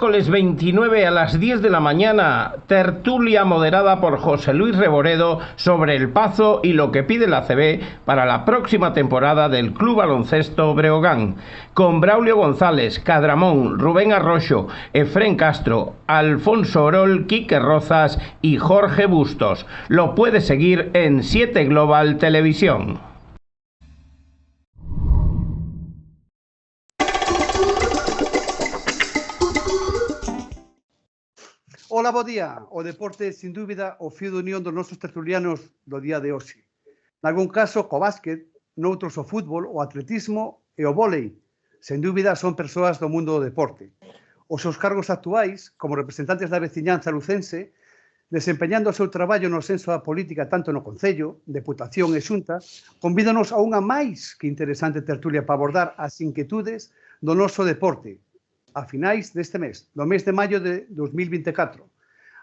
miércoles 29 a las 10 de la mañana, tertulia moderada por José Luis Reboredo sobre el Pazo y lo que pide la ACB para la próxima temporada del Club Baloncesto Breogán, con Braulio González, Cadramón, Rubén Arroyo, Efrén Castro, Alfonso Orol, Quique Rozas y Jorge Bustos. Lo puede seguir en 7 Global Televisión. Ola, bo día. O deporte, sin dúbida, o fío de unión dos nosos tertulianos do día de hoxe. Nalgún caso, co básquet, noutros o fútbol, o atletismo e o vólei. Sen dúbida, son persoas do mundo do deporte. Os seus cargos actuais, como representantes da veciñanza lucense, desempeñando o seu traballo no senso da política tanto no Concello, Deputación e Xunta, convídanos a unha máis que interesante tertulia para abordar as inquietudes do noso deporte, a finais deste mes, no mes de maio de 2024.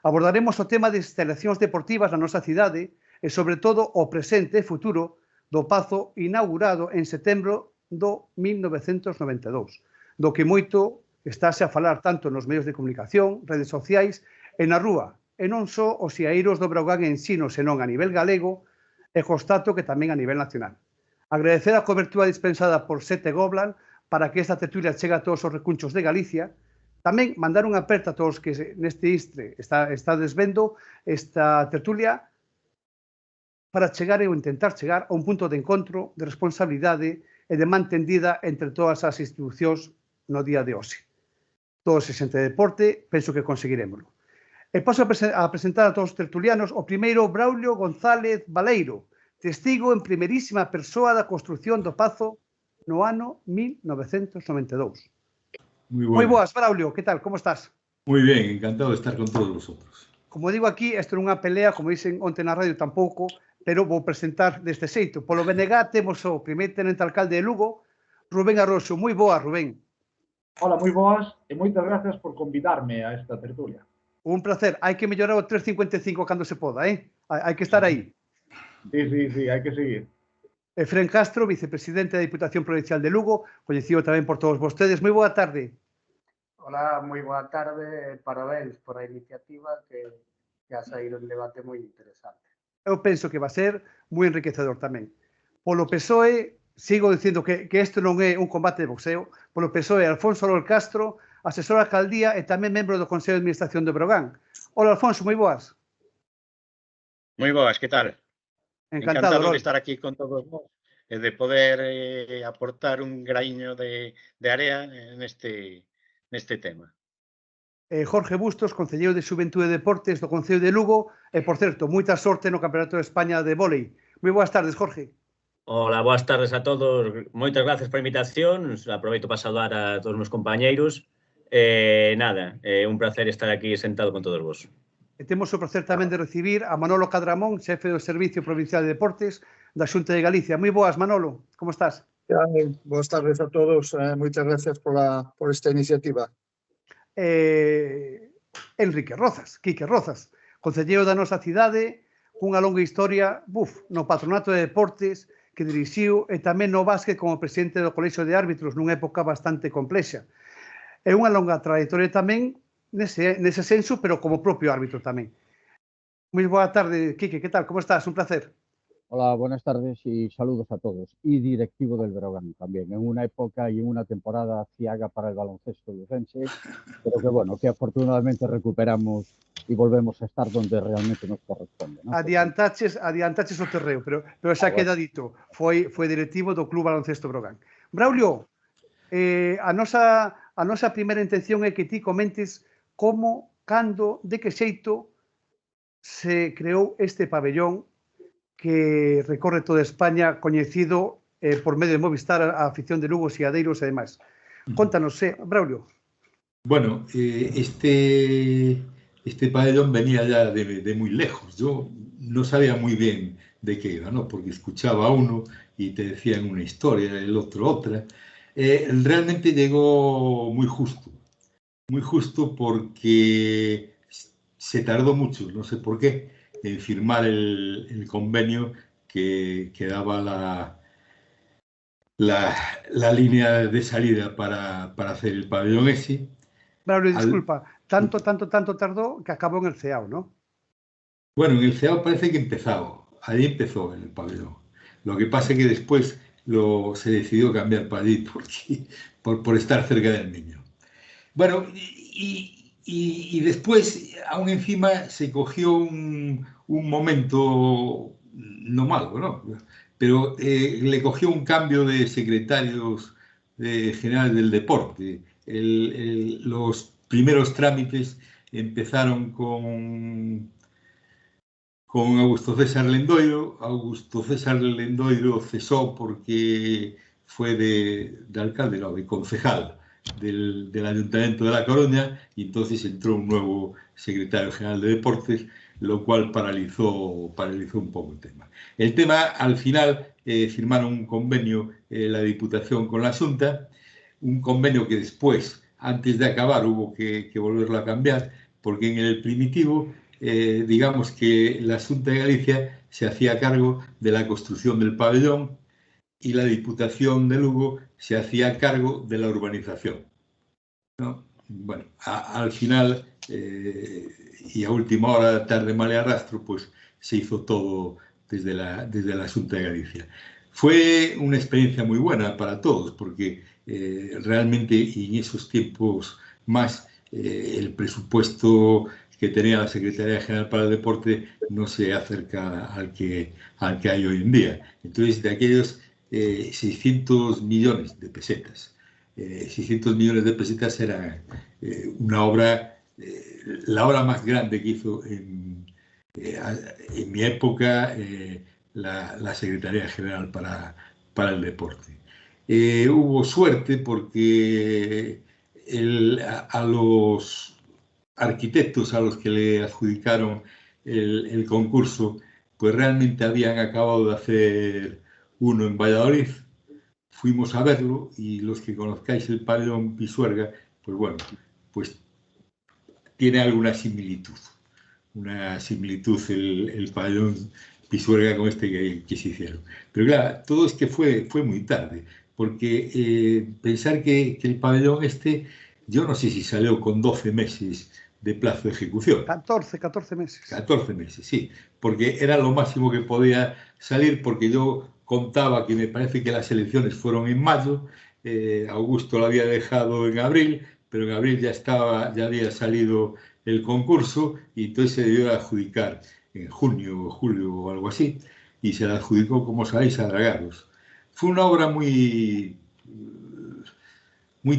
Abordaremos o tema de instalacións deportivas na nosa cidade e, sobre todo, o presente e futuro do Pazo inaugurado en setembro do 1992, do que moito estáse a falar tanto nos medios de comunicación, redes sociais e na rúa, e non só os iaeiros do Breogán en sino, senón a nivel galego e constato que tamén a nivel nacional. Agradecer a cobertura dispensada por 7 Global para que esta tertulia chegue a todos os recunchos de Galicia. Tamén mandar unha aperta a todos que neste istre está desvendo esta tertulia para chegar ou intentar chegar a un punto de encontro, de responsabilidade e de man tendida entre todas as institucións no día de hoxe. Todos e xente de deporte, penso que conseguiremoslo. E paso a presentar a todos os tertulianos o primeiro Braulio González Baleiro, testigo en primerísima persoa da construción do Pazo no ano 1992. Moi boas, Braulio, que tal, como estás? Moi ben, encantado de estar con todos vosotros. Como digo aquí, isto non é unha pelea, como dicen onte na radio tampouco, pero vou presentar deste xeito. Polo BNG temos o primeiro tenente alcalde de Lugo, Rubén Arroxo. Moi boas, Rubén. Hola, moi boas e moitas gracias por convidarme a esta tertulia. Un placer. Hai que mellorar o 3.55 cando se poda, Hai que estar aí. Sí, hai que seguir. Efrén Castro, vicepresidente da Diputación Provincial de Lugo, coñecido tamén por todos vostedes. Moi boa tarde. Hola, moi boa tarde. Parabéns por a iniciativa que ha saído un debate moi interesante. Eu penso que va a ser moi enriquecedor tamén. Polo PSOE, sigo dicindo que isto non é un combate de boxeo, polo PSOE, Alfonso Orol Castro, asesor da alcaldía e tamén membro do Consello de Administración de Breogán. Hola, Alfonso, moi boas. Moi boas, que tal? Encantado de estar aquí con todos vos e de poder aportar un graiño de area neste tema. Jorge Bustos, concelleiro de Xuventude e Deportes do Concello de Lugo e, por certo, moita sorte no Campeonato de España de vólei. Moi boas tardes, Jorge. Hola, boas tardes a todos. Moitas gracias por a invitación. Aproveito para saudar a todos os meus compañeiros. Nada, un placer estar aquí sentado con todos vos. E temos o placer tamén de recibir a Manolo Cadramón, xefe do Servicio Provincial de Deportes da Xunta de Galicia. Moi boas, Manolo, como estás? Boas tardes a todos, moitas gracias por esta iniciativa. Enrique Rozas, Quique Rozas, concelleiro da nosa cidade, cunha longa historia no Patronato de Deportes que dirixiu e tamén no básquet como presidente do Colexio de Árbitros nunha época bastante complexa. É unha longa trayectoria tamén nese senso, pero como propio árbitro tamén. Moi boa tarde, Quique, que tal? Como estás? Un placer. Hola, buenas tardes y saludos a todos. Y directivo del Breogán también, en una época y en una temporada ciaga para el baloncesto lucense, pero que bueno, que afortunadamente recuperamos y volvemos a estar donde realmente nos corresponde, ¿no? Adiantaches o terreo, pero xa queda dito, foi directivo do Club Baloncesto Breogán. Braulio, a nosa primeira intención é que ti comentes como, cando, de que xeito se creou este pabellón que recorre toda España, coñecido por medio de Movistar a afición de Lugo, Siadeiros e demais. Contanos, Braulio. Bueno, este pabellón venía ya de muy lejos. Yo no sabía muy bien de qué era, ¿no? Porque escuchaba a uno y te decían una historia, el otro otra. Realmente llegó muy justo porque se tardó mucho, no sé por qué, en firmar el convenio que daba la línea de salida para hacer el pabellón ese. Braulio, disculpa, tanto tardó que acabó en el CEAO, ¿no? Bueno, en el CEAO parece que allí empezó en el pabellón. Lo que pasa es que después se decidió cambiar para allí por estar cerca del niño. Bueno, y después, aún encima, se cogió un momento no malo, ¿no? Pero le cogió un cambio de secretarios generales del deporte. Los primeros trámites empezaron con Augusto César Lendoiro. Augusto César Lendoiro cesó porque fue de alcalde, no, de concejal del Ayuntamiento de La Coruña, y entonces entró un nuevo secretario general de Deportes, lo cual paralizó un poco el tema. El tema, al final, firmaron un convenio la Diputación con la Xunta, un convenio que después, antes de acabar, hubo que volverlo a cambiar, porque en el primitivo, digamos que la Xunta de Galicia se hacía cargo de la construcción del pabellón y la Diputación de Lugo se hacía cargo de la urbanización, ¿no? Bueno, al final, y a última hora, tarde, mal y arrastro, pues se hizo todo desde la Xunta de Galicia. Fue una experiencia muy buena para todos, porque realmente en esos tiempos más el presupuesto que tenía la Secretaría General para el Deporte no se acerca al que hay hoy en día. Entonces, de aquellos 600 millones de pesetas, 600 millones de pesetas era una obra, la obra más grande que hizo en mi época la Secretaría General para el Deporte. Hubo suerte porque a los arquitectos a los que le adjudicaron el concurso, pues realmente habían acabado de hacer uno en Valladolid. Fuimos a verlo, y los que conozcáis el pabellón Pisuerga, pues bueno, pues tiene alguna similitud. Una similitud el pabellón Pisuerga con este que se hicieron. Pero claro, todo es que fue muy tarde, porque pensar que el pabellón yo no sé si salió con 12 meses de plazo de ejecución. 14 meses. 14 meses, sí, porque era lo máximo que podía salir, porque yo contaba que me parece que las elecciones fueron en mayo, Augusto lo había dejado en abril, pero en abril ya había salido el concurso, y entonces se debió adjudicar en junio o julio o algo así, y se la adjudicó, como sabéis, a Dragados. Fue una obra muy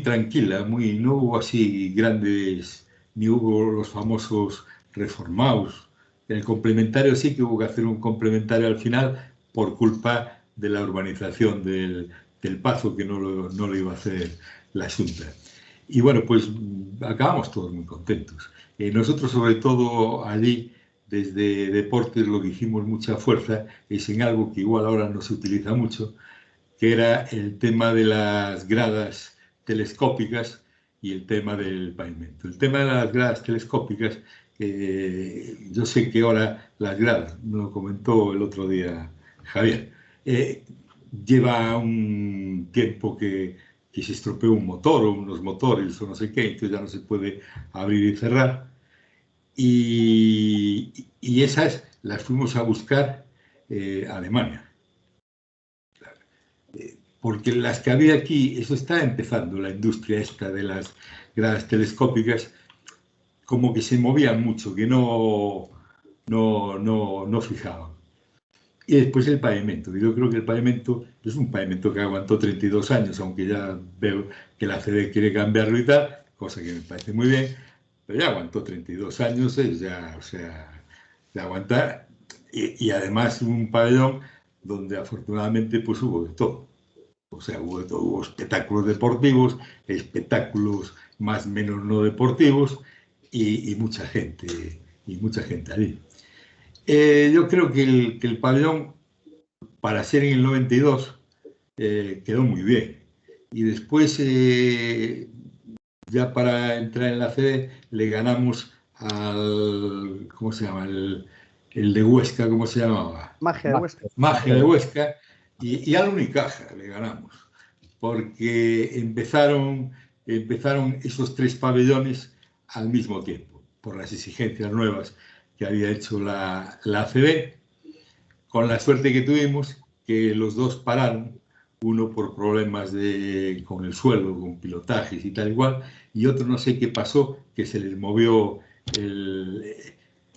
tranquila, no hubo así grandes, ni hubo los famosos reformados. El complementario sí que hubo que hacer un complementario al final por culpa de la urbanización del Pazo, que no lo iba a hacer la Xunta. Y bueno, pues acabamos todos muy contentos. Nosotros, sobre todo allí, desde Deportes, lo que hicimos mucha fuerza es en algo que igual ahora no se utiliza mucho, que era el tema de las gradas telescópicas y el tema del pavimento. El tema de las gradas telescópicas, yo sé que ahora las gradas, me lo comentó el otro día Javier, lleva un tiempo que se estropeó un motor o unos motores o no sé qué, entonces ya no se puede abrir y cerrar. Y esas las fuimos a buscar a Alemania. Porque las que había aquí, eso está empezando, la industria esta de las gradas telescópicas, como que se movían mucho, que no fijaban. Y después el pavimento. Yo creo que el pavimento es un pavimento que aguantó 32 años, aunque ya veo que la CD quiere cambiarlo y tal, cosa que me parece muy bien, pero ya aguantó 32 años, de aguantar, y además un pabellón donde afortunadamente pues hubo de todo. O sea, hubo de todo, hubo espectáculos deportivos, espectáculos más o menos no deportivos, y mucha gente allí. Yo creo que el pabellón, para ser en el 92, quedó muy bien. Y después, ya para entrar en la CD, le ganamos al, ¿cómo se llama? El de Huesca, ¿cómo se llamaba? Magia de Huesca. Magia de Huesca, y al Unicaja le ganamos, porque empezaron empezaron esos 3 pabellones al mismo tiempo, por las exigencias nuevas que había hecho la ACB, con la suerte que tuvimos que los 2 pararon, uno por problemas con el suelo, con pilotajes y tal igual, y otro no sé qué pasó, que se les movió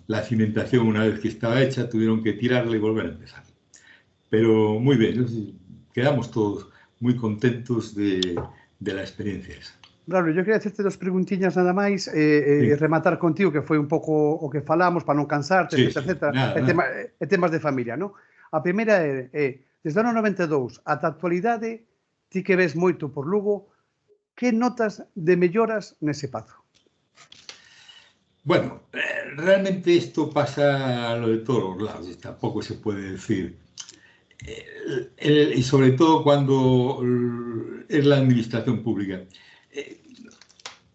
la cimentación una vez que estaba hecha, tuvieron que tirarla y volver a empezar. Pero muy bien, quedamos todos muy contentos de la experiencia esa. Claro, yo quería hacerte 2 preguntiñas nada máis e rematar contigo, que foi un pouco o que falamos para non cansarte, etc. E temas de familia, non? A primeira é desde o ano 92 ata a actualidade, ti que ves moito por Lugo, que notas de melloras nese pazo? Bueno, realmente esto pasa a lo de todos los lados, tampoco se puede decir. Y sobre todo cuando es la administración pública.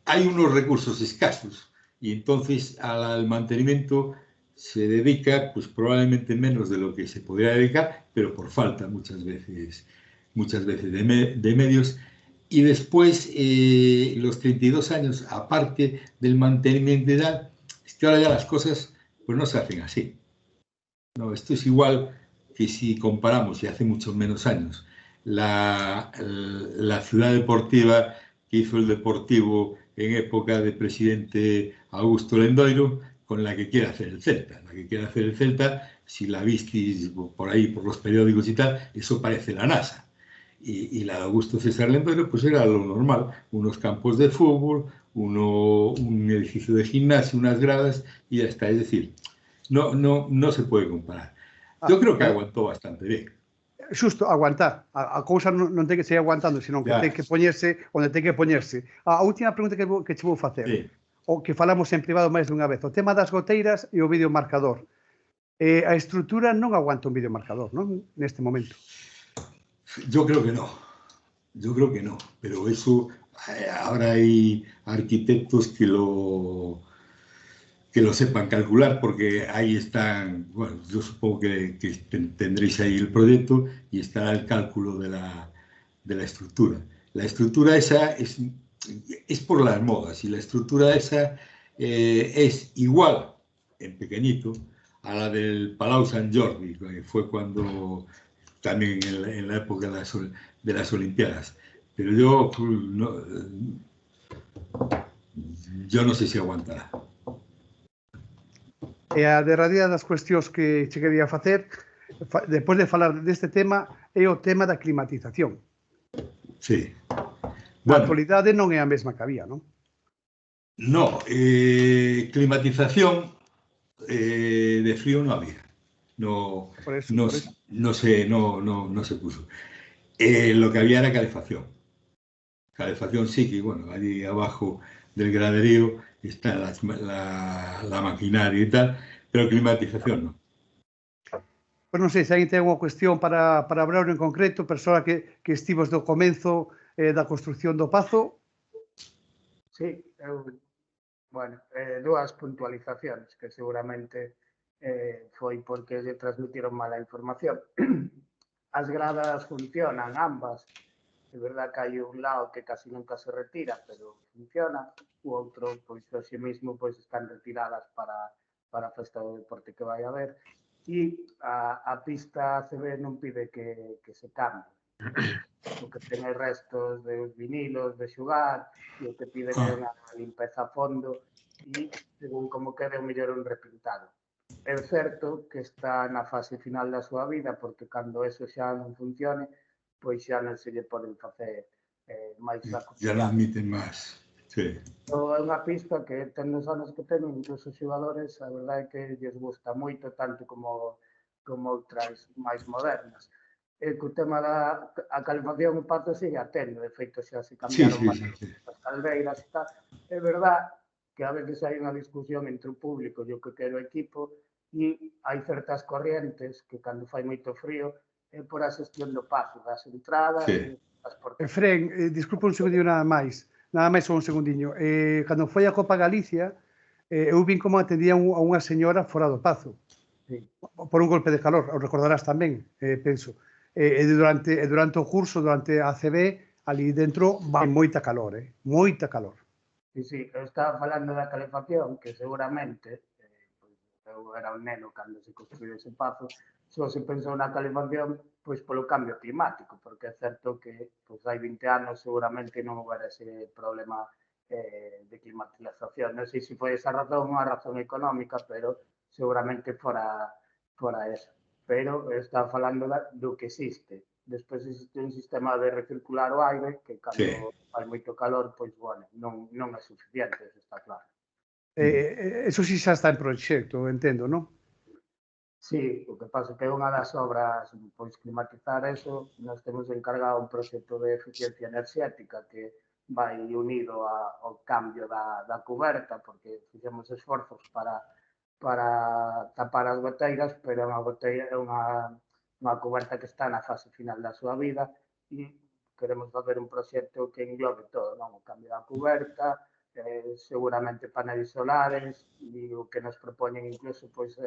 Hay unos recursos escasos y entonces al mantenimiento se dedica pues probablemente menos de lo que se podría dedicar, pero por falta muchas veces de medios. Y después, los 32 años, aparte del mantenimiento y tal, es que ahora ya las cosas pues no se hacen así. No, esto es igual que si comparamos, y hace muchos menos años, la ciudad deportiva que hizo el Deportivo en época de presidente Augusto Lendoiro, con la que quiere hacer el Celta. La que quiere hacer el Celta, si la visteis por ahí, por los periódicos y tal, eso parece la NASA. Y la de Augusto César Lendoiro, pues era lo normal, unos campos de fútbol, un edificio de gimnasio, unas gradas, y ya está. Es decir, no se puede comparar. Yo creo que aguantó bastante bien. Xusto, aguantar. A cousa non ten que seguir aguantando, senón que ten que poñerse onde ten que poñerse. A última pregunta que che vou facer, o que falamos en privado máis dunha vez, o tema das goteiras e o videomarcador. A estrutura non aguanta un videomarcador, non? Neste momento. Yo creo que no, pero eso ahora hay arquitectos que lo sepan calcular, porque ahí están, bueno, yo supongo que tendréis ahí el proyecto y estará el cálculo de la estructura. La estructura esa es por las modas, y la estructura esa es igual, en pequeñito, a la del Palau Sant Jordi, que fue cuando también en la época de las Olimpiadas. Pero yo no sé si aguantará. E a derradeira das cuestións que che quería facer, despois de falar deste tema, é o tema da climatización. Sí. Bueno, a actualidade non é a mesma que había, non? No, climatización de frío no había. No se puso. Lo que había era calefacción. Calefacción sí que, bueno, allí abajo del graderío está la maquinaria y tal, pero climatización no. Pois non sei se alguén ten unha cuestión para Braulio en concreto, persoa que estivos do comenzo da construción do Pazo. Sí, bueno, 2 puntualizacións que seguramente foi porque lle transmitiron mala información. As gradas funcionan ambas. É verdad que hai un lado que casi nunca se retira, pero funciona. O outro, pois, hoxe mesmo, pois, están retiradas para a festa do deporte que vai haber. E a pista ACB non pide que se cambie. O que ten restos de vinilos de xugar, e o que pide é unha limpeza a fondo e, según como quede, o mellor un repintado. É certo que está na fase final da súa vida, porque cando eso xa non funcione, pois xa non se lle poden facer máis acusacións. Ya non admiten máis, sí. É unha pista que ten os anos que ten, incluso os xogadores, a verdade é que lles gusta moito, tanto como outras máis modernas. E co tema da calefacción, o Pazo sigue a tendo, de feito xa se cambiaron as caldeiras e tal. É verdad que a veces hai unha discusión entre o público e o que quere o equipo, e hai certas corrientes que cando fai moito frío é por a xestión do Pazo, das entradas e das portas. Fren, disculpa un segundinho nada máis un segundiño. Cando foi a Copa Galicia, eu vin como atendían a unha señora fora do Pazo, por un golpe de calor, o recordarás tamén, penso. E durante o curso, durante a ACB, ali dentro vai moita calor, moita calor. Sí, eu estaba falando da calefacción, que seguramente, eu era un neno cando se construiu ese pazo, só se pensou na calefacción pois polo cambio climático, porque é certo que pois hai 20 anos seguramente non houbera ese problema de climatización. Non sei se foi esa razón ou unha razón económica, pero seguramente fora esa. Pero eu estaba falando do que existe. Despois existe un sistema de recircular o aire que cando hai moito calor, pois, bueno, non é suficiente, eso está claro. Eso sí xa está en proxecto, entendo, non? Sí, o que pasa é que é unha das obras, pois, climatizar eso, nós temos encargado un proxecto de eficiencia enerxética que vai unido ao cambio da cuberta, porque fixemos esforzos para tapar as goteiras, pero é unha cuberta que está na fase final da súa vida e queremos facer un proxecto que englobe todo, non? O cambio da cuberta, seguramente paneles solares e o que nos propoñen incluso pois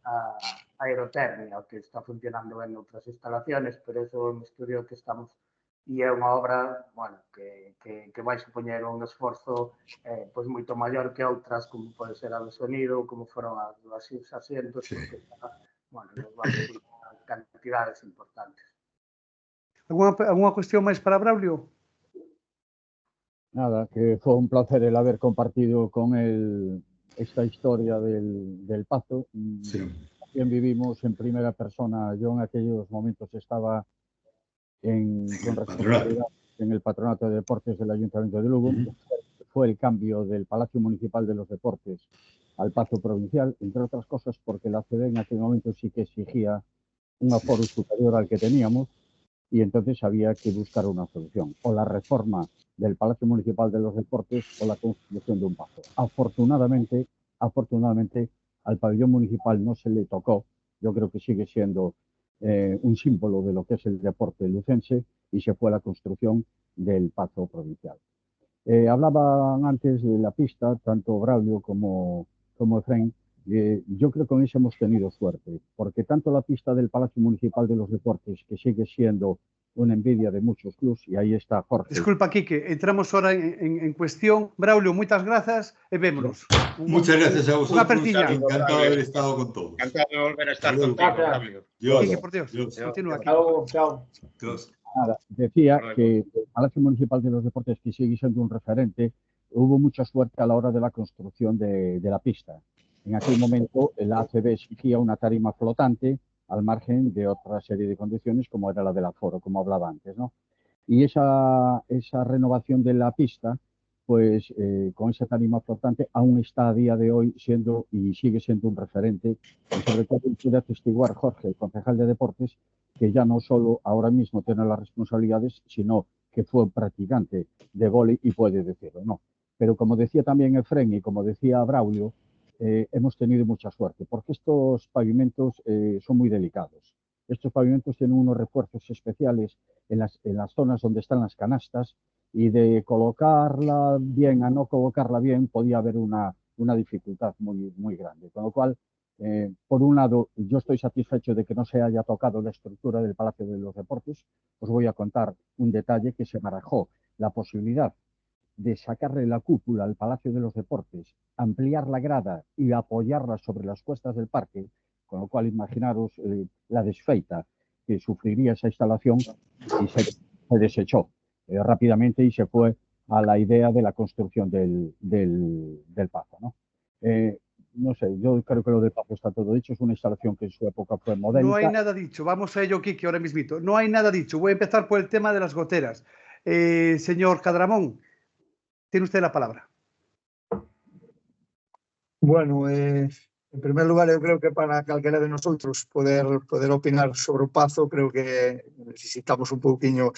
a aerotermia, que está funcionando ben noutras instalaciones, pero eso é un estudio que estamos e é unha obra, bueno, que vai supoñer un esforzo pois moito maior que outras, como pode ser a do sonido, como foron as asientos, que bueno, nos vamos a cantidades importantes. Alguna cuestión máis para Braulio? Nada, que fue un placer el haber compartido con él esta historia del Pazo. Sí. También vivimos en primera persona. Yo en aquellos momentos estaba con responsabilidad en el Patronato de Deportes del Ayuntamiento de Lugo. Fue el cambio del Palacio Municipal de los Deportes al Pazo Provincial, entre otras cosas porque la ACB en aquel momento sí que exigía un aforo superior al que teníamos y entonces había que buscar una solución, o la reforma del Palacio Municipal de los Deportes o la construcción de un pazo. Afortunadamente, al pabellón municipal no se le tocó. Yo creo que sigue siendo un símbolo de lo que es el deporte lucense y se fue a la construcción del Pazo Provincial. Hablaban antes de la pista, tanto Braulio como Efraín. Yo creo que con eso hemos tenido suerte, porque tanto la pista del Palacio Municipal de los Deportes, que sigue siendo una envidia de muchos clubes, y ahí está Jorge. Disculpa, Quique, entramos ahora en cuestión. Braulio, muchas gracias e vémonos. Muchas gracias a vosotros. Una pertiña. Encantado de haber estado con todos. Encantado de volver a estar contigo, Braulio. Quique, por Dios, continúa aquí. Chao. Nada, decía que el Palacio Municipal de los Deportes, que sigue siendo un referente, hubo mucha suerte a la hora de la construcción de la pista. En aquel momento, la ACB exigía una tarima flotante al margen de otra serie de condiciones, como era la del aforo, como hablaba antes, ¿no? Y esa renovación de la pista, pues con esa tarima flotante, aún está a día de hoy siendo y sigue siendo un referente. Y sobre todo puede atestiguar Jorge, el concejal de Deportes, que ya no solo ahora mismo tiene las responsabilidades, sino que fue practicante de vóley y puede decirlo, ¿no? Pero como decía también Efraín y como decía Braulio, hemos tenido mucha suerte, porque estos pavimentos son muy delicados. Estos pavimentos tienen unos refuerzos especiales en las zonas donde están las canastas y de colocarla bien a no colocarla bien podía haber una dificultad muy, muy grande. Con lo cual, por un lado, yo estoy satisfecho de que no se haya tocado la estructura del Palacio de los Deportes. Os voy a contar un detalle que se barajó, la posibilidad de sacarle la cúpula al Palacio de los Deportes, ampliar la grada y apoyarla sobre las cuestas del parque, con lo cual imaginaros la desfeita que sufriría esa instalación y se desechó rápidamente y se fue a la idea de la construcción del Pazo, ¿no? No sé, yo creo que lo del Pazo está todo dicho, es una instalación que en su época fue modélica. No hay nada dicho, vamos a ello, Quique, ahora mismito. No hay nada dicho, voy a empezar por el tema de las goteras. Señor Cadramón, tiene usted la palabra. Bueno, en primer lugar, eu creo que para calquera de nosotros poder opinar sobre o Pazo, creo que necesitamos un pouquiño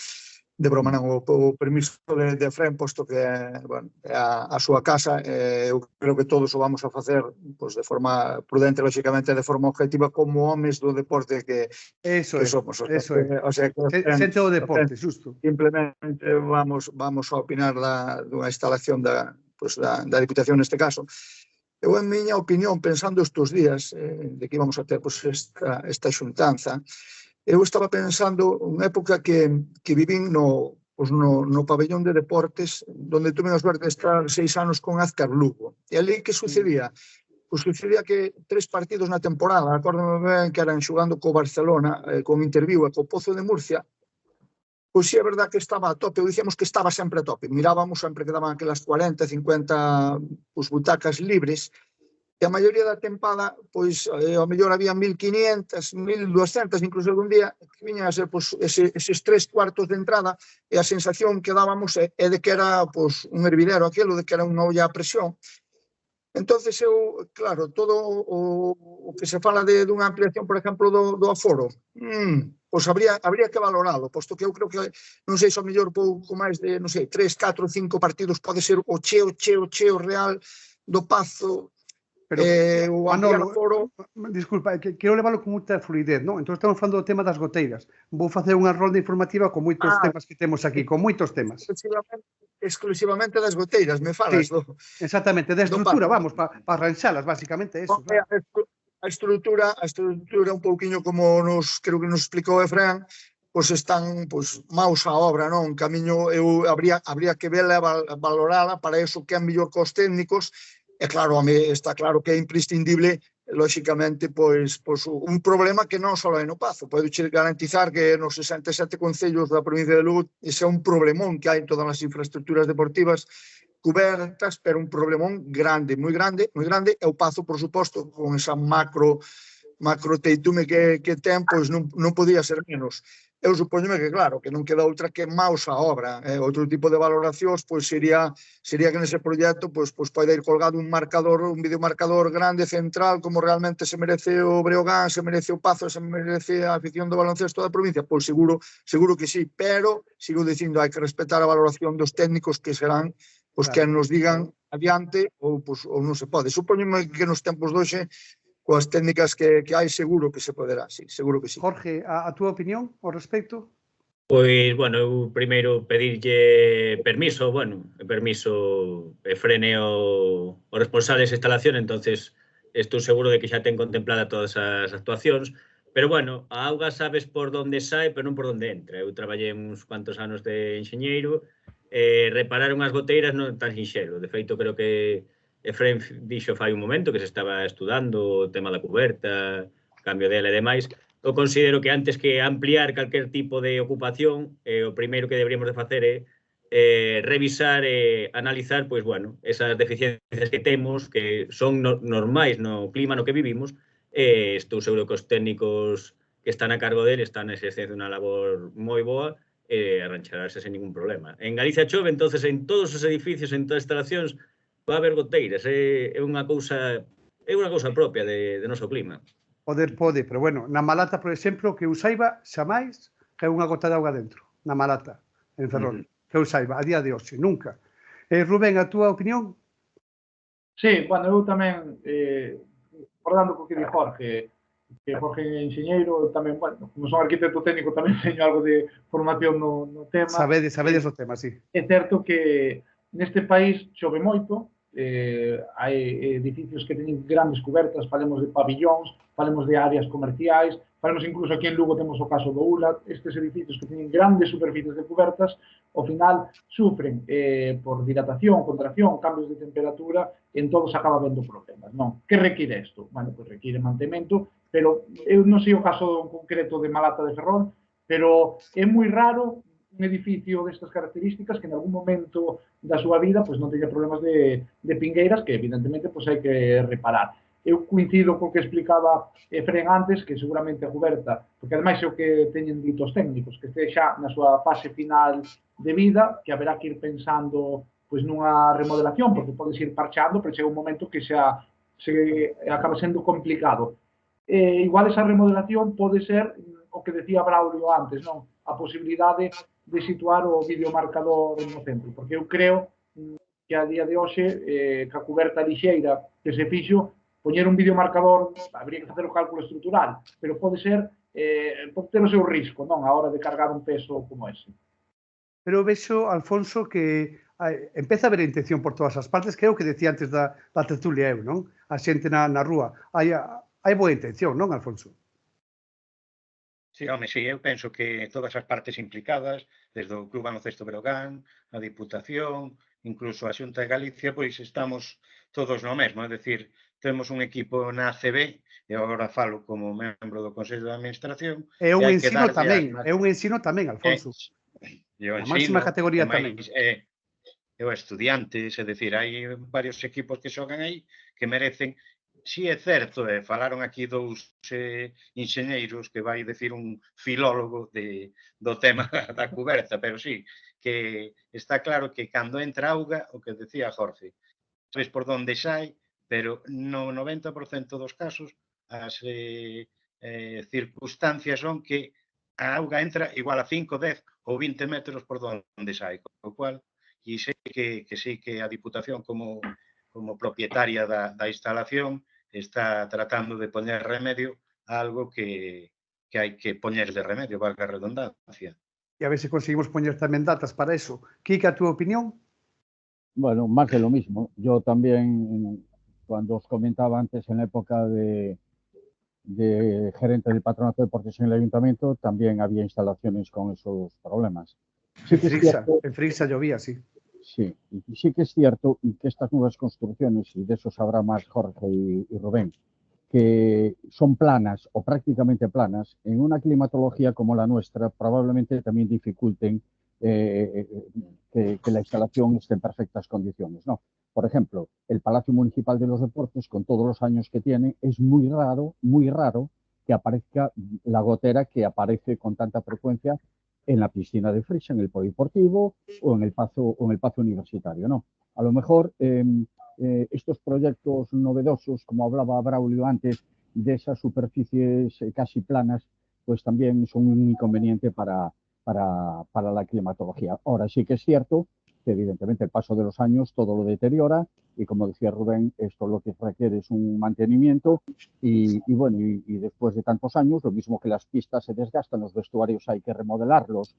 de broma, non, o permiso de Efraín, posto que bueno, a súa casa, eu creo que todos o vamos a facer pues, de forma prudente, lógicamente, de forma objetiva, como homes do deporte que somos. O sea, Xente do deporte, xusto. Simplemente vamos a opinar dunha instalación da Diputación neste caso. Eu, en miña opinión, pensando estes días de que íbamos a ter pues, esta xuntanza, Eu estaba pensando unha época que vivín no pabellón de deportes, donde tuve a suerte de estar 6 anos con Azcar Lugo. E ali que sucedía? Pois sucedía que 3 partidos na temporada, acórdame ben que eran xogando co Barcelona, con Interviu e co Pozo de Murcia, pois sí é verdad que estaba a tope, ou dicíamos que estaba sempre a tope. Mirábamos sempre que daban aquelas 40, 50 butacas libres, e a maioría da tempada, pois, ao mellor había 1.500, 1.200, incluso algún día, que viñan a ser eses 3 cuartos de entrada, e a sensación que dábamos é de que era un hervidero aquilo, de que era unha olla a presión. Entonces, eu, claro, todo o que se fala dunha ampliación, por exemplo, do aforo, pois habría que valoralo, posto que eu creo que, non sei se ao mellor pouco máis de, non sei, 3, 4, 5 partidos pode ser o cheo real do Pazo. Pero, Manolo, disculpa, quero leválo con moita fluidez, non? Entón estamos falando do tema das goteiras. Vou facer unha rolda informativa con moitos temas que temos aquí, con moitos temas. Exclusivamente das goteiras, me falas? Sí, exactamente, da estrutura, vamos, para arranxalas, basicamente, eso. A estrutura un pouquiño como creo que nos explicou Efraín, pois están maus a obra, non? Camiño, habría que vela e valorala para eso que é mellor cos técnicos. E claro, está claro que é imprescindible, lóxicamente, pois un problema que non só é no Pazo. Podo garantizar que nos 67 concellos da provincia de Lugo ese é un problemón que hai en todas as infraestructuras deportivas cubertas, pero un problemón grande, moi grande, e o Pazo, por suposto, con esa macro teitume que ten, pois non podía ser menos. Eu supoñome que, claro, que non queda outra que maus a obra. Outro tipo de valoracións pois sería que nese proxecto pois pode ir colgado un videomarcador grande, central, como realmente se merece o Breogán, se merece o Pazo, se merece a afición do baloncesto da provincia. Pois seguro que sí, pero sigo dicindo, hai que respetar a valoración dos técnicos que serán que nos digan adiante ou non se pode. Supoñome que nos tempos de hoxe, coas técnicas que hai, seguro que se poderá, sí, seguro que sí. Jorge, a túa opinión ao respecto? Pois, bueno, eu primeiro pedirlle permiso, frene o responsable desa instalación, entonces estou seguro de que xa ten contemplada todas as actuacións, pero, bueno, a auga sabes por onde sae, pero non por onde entra. Eu traballei uns cuantos anos de enxeñeiro, reparar unhas goteiras non tan sinxelo. De feito, creo que Efraín dixo fai un momento que se estaba estudando o tema da cuberta, cambio dela e demais. Eu considero que antes que ampliar calquer tipo de ocupación, o primeiro que deberíamos de facer é revisar e analizar, pois, bueno, esas deficiencias que temos, que son normais no clima no que vivimos, e estou seguro que os técnicos que están a cargo dele están exercendo unha labor moi boa e arrancharase sen ningún problema. En Galicia chove, entonces, en todos os edificios, en todas as instalacións, vai haber goteiras, é unha cousa propia de noso clima. Pode, pero bueno, na Malata, por exemplo, que eu saiba, xamais que hai unha gota de auga dentro, na Malata, en Ferrol, que eu saiba, a día de hoxe, nunca. Rubén, a túa opinión? Sí, bueno, eu tamén, recordando co que di Jorge, que Jorge é enxeñeiro, tamén, bueno, como son arquitecto técnico, tamén teño algo de formación no tema. Sabedes o tema, sí. É certo que neste país chove moito, hai edificios que teñen grandes cubertas, falemos de pabillóns, falemos de áreas comerciais, falemos incluso aquí en Lugo temos o caso do ULA, estes edificios que teñen grandes superficies de cubertas, ao final sufren por dilatación, contracción, cambios de temperatura, en todos acaba vendo problemas, non? Que require isto? Bueno, pois require mantemento, pero eu non sei o caso concreto de Malata de Ferrol, pero é moi raro un edificio destas características que en algún momento da súa vida non teña problemas de pingueiras que evidentemente hai que reparar. Eu coincido co que explicaba Efraín antes, que seguramente a cuberta, porque ademais é o que teñen dito os técnicos, que este xa na súa fase final de vida, que haberá que ir pensando nunha remodelación, porque podes ir parchando, pero chega un momento que xa acaba sendo complicado. Igual esa remodelación pode ser o que decía Braulio antes, non? A posibilidade de situar o videomarcador no centro, porque eu creo que a día de hoxe, que a cuberta lixeira que se fixo, poñer un videomarcador, habría que facer o cálculo estrutural, pero pode ser, pode ter o seu risco, non, a hora de cargar un peso como ese. Pero vexo, Alfonso, que empeza a haber intención por todas as partes, que é o que decía antes da tertulia eu, non? A xente na rúa. Hai boa intención, non, Alfonso? Sí, home, sí, eu penso que todas as partes implicadas, desde o Club Baloncesto Breogán, a Diputación, incluso a Xunta de Galicia, pois estamos todos no mesmo, é dicir, temos un equipo na ACB, e agora falo como membro do Consello de Administración, É e un hai que ensino darlle tamén, as é un ensino tamén, Alfonso. e o Na máxima ensino, e categoría tamén. máis e o estudiantes, é dicir, hai varios equipos que xogan aí que merecen. Si é certo, falaron aquí dous enxeñeiros que vai decir un filólogo do tema da cuberta, pero sí, que está claro que cando entra auga, o que decía Jorge, sabes por onde sai, pero no 90% dos casos as circunstancias son que a auga entra igual a 5, 10 ou 20 metros por onde sai, co cual, e sei que sí que a Diputación como propietaria da instalación está tratando de poñer remedio a algo que hai que poñerle remedio, valga a redundancia. E a ver se conseguimos poñer tamén datas para eso. Kika, a túa opinión? Bueno, más de lo mismo. Yo también, cuando os comentaba antes en la época de gerente del Patronato de Deportes en el Ayuntamiento, también había instalaciones con esos problemas. Sí que en Frisa llovía, sí. Sí, y sí que es cierto que estas nuevas construcciones, y de eso sabrá más Jorge y Rubén, que son planas o prácticamente planas, en una climatología como la nuestra probablemente también dificulten que la instalación esté en perfectas condiciones, ¿no? Por ejemplo, el Palacio Municipal de los Deportes, con todos los años que tiene, es muy raro que aparezca la gotera que aparece con tanta frecuencia en la piscina de Frisa, en el polideportivo o en el Pazo Universitario, ¿no? A lo mejor estos proyectos novedosos, como hablaba Braulio antes, de esas superficies casi planas, pues también son un inconveniente para la climatología. Ahora sí que es cierto que evidentemente el paso de los años todo lo deteriora y, como decía Rubén, esto lo que requiere es un mantenimiento y después de tantos años, lo mismo que las pistas se desgastan, los vestuarios hay que remodelarlos,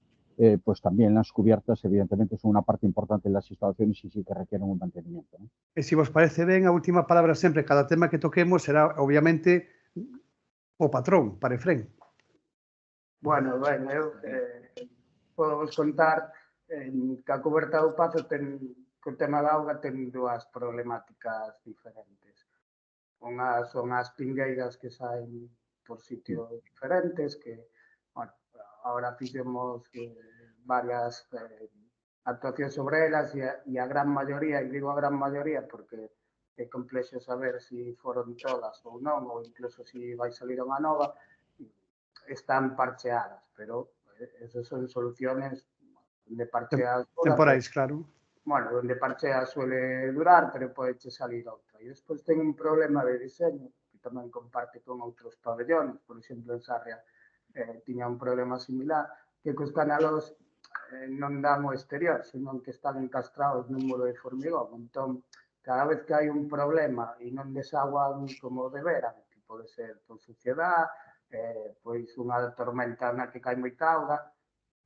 pues también las cubiertas evidentemente son una parte importante de las instalaciones y sí que requieren un mantenimiento, ¿no? E se vos parece ben, a última palabra sempre, cada tema que toquemos será, obviamente, o patrón, para Efrén. Bueno, ben, eu podo vos contar que a coberta do Pazo co tema da auga ten dúas problemáticas diferentes. Unha son as pingueiras que saen por sitios diferentes, que, bueno, agora fixemos varias actuacións sobre elas e a gran maioría, e digo a gran maioría porque é complexo saber se foron todas ou non, ou incluso se vai salir unha nova, están parcheadas, pero esas son soluciones de parcheas temporais, claro. Bueno, donde parchea suele durar, pero pode salir outra. E despois ten un problema de diseño que tamén comparte con outros pabellones, por exemplo, en Sarria tiña un problema similar, que cos canalos non dan o exterior, senón que están encastrados nun muro de formigón. Entón, cada vez que hai un problema e non desaguan como deberan, que pode ser por suciedade, pois unha tormenta na que cae moita auga,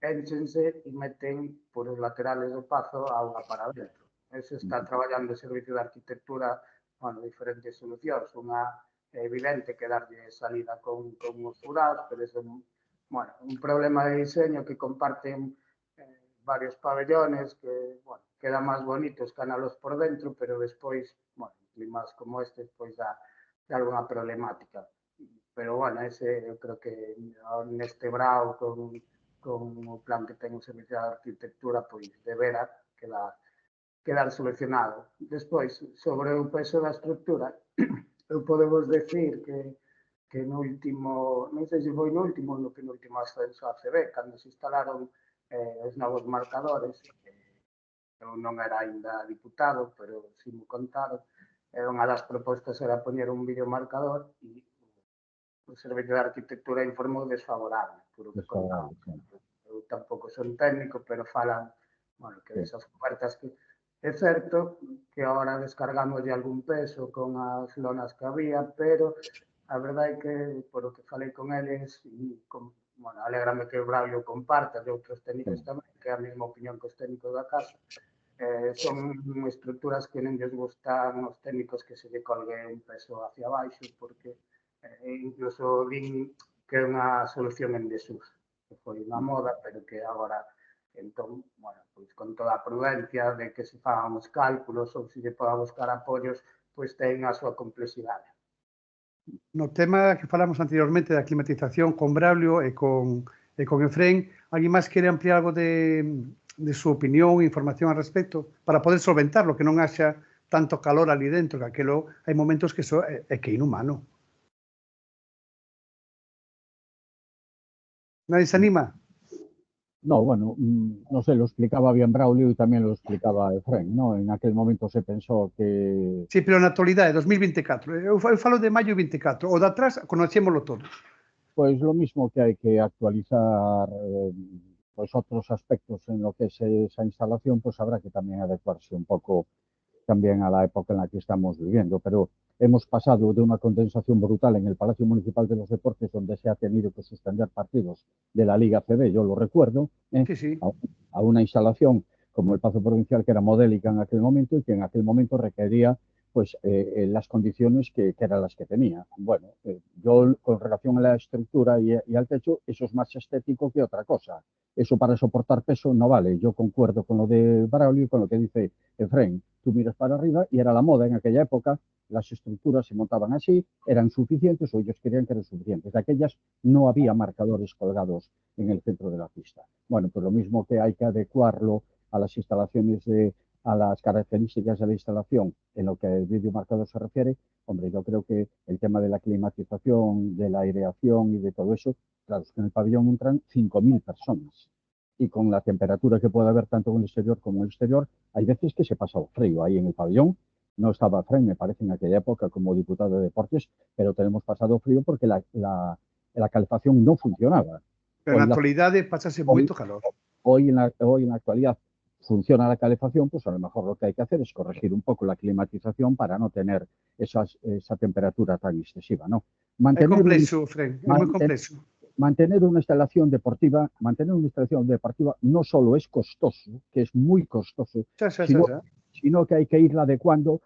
énchense e meten por os laterales do Pazo a auga para dentro. Eso está traballando o Servicio de Arquitectura, bueno, diferentes solucións. Unha evidente que darlle salida con os furados, pero é un problema de diseño que comparten varios pabellones que, bueno, quedan máis bonitos canalos por dentro, pero despois, bueno, climas como este, pois dá algunha problemática. Pero, bueno, ese eu creo que neste brao con o plan que ten o Servicio de Arquitectura, pois debera quedar solucionado. Despois, sobre o peso da estructura, eu podemos decir que no último, non sei se foi no último ou no penúltimo ascenso a ACB, cando se instalaron os novos marcadores, eu non era ainda diputado, pero si me contaron, unha das propostas era poñer un videomarcador e o Servicio de Arquitectura informou desfavorable, por o que contamos. Eu tampouco son técnico, pero falan, bueno, que esas cobertas que é certo que agora descargamos de algún peso con as lonas que había, pero a verdade é que, por o que falei con eles, bueno, alégrame que o Braulio comparta de outros técnicos tamén, que é a mesma opinión que os técnicos da casa, son estructuras que non lles gustan aos técnicos que se lle colgue un peso hacia baixo, porque incluso din é unha solución en desuso, que foi unha moda, pero que agora, entón, bueno, pois con toda a prudencia de que se fagan os cálculos ou se lle poda buscar apoios, pois ten a súa complexidade. No tema que falamos anteriormente da climatización con Braulio e con Efrén, alguén máis quere ampliar algo de súa opinión e información al respecto para poder solventarlo, que non haxa tanto calor ali dentro, que aquilo hai momentos que é que é inhumano. Nadie se anima? No, bueno, no sé, lo explicaba bien Braulio y también lo explicaba Efrén, ¿no? En aquel momento se pensó que... Sí, pero na actualidade, 2024. Eu falo de maio 24. O de atrás, conocémoslo todos. Pues lo mismo que hay que actualizar pues otros aspectos en lo que es esa instalación, pues habrá que también adecuarse un poco también a la época en la que estamos viviendo. Pero hemos pasado de una condensación brutal en el Palacio Municipal de los Deportes, donde se ha tenido que suspender partidos de la Liga CB, yo lo recuerdo, Sí, sí. a una instalación como el Pazo Provincial, que era modélica en aquel momento y que en aquel momento requería pues las condiciones que eran las que tenía. Bueno, yo con relación a la estructura y al techo, eso es más estético que otra cosa. Eso para soportar peso no vale. Yo concuerdo con lo de Braulio y con lo que dice Efrén. Tú miras para arriba y era la moda en aquella época, las estructuras se montaban así, eran suficientes o ellos querían que eran suficientes. De aquellas no había marcadores colgados en el centro de la pista. Bueno, pues lo mismo que hay que adecuarlo a las instalaciones a las características de la instalación en lo que el videomarcador se refiere, hombre, yo creo que el tema de la climatización, de la aireación y de todo eso, claro, es que en el pabellón entran 5.000 personas y con la temperatura que puede haber tanto en el exterior como en el exterior, hay veces que se pasa frío ahí en el pabellón. No estaba Efrén, me parece, en aquella época como diputado de deportes, pero tenemos pasado frío porque la calefacción no funcionaba. Pero na actualidade pasase moito calor. Hoy en la actualidad funciona la calefacción, pues a lo mejor lo que hay que hacer es corregir un poco la climatización para no tener esa temperatura tan excesiva, ¿no? É complexo, Fren, é moi complexo. Mantener una instalación deportiva no solo es costoso, que es muy costoso, sino que hay que irla adecuado,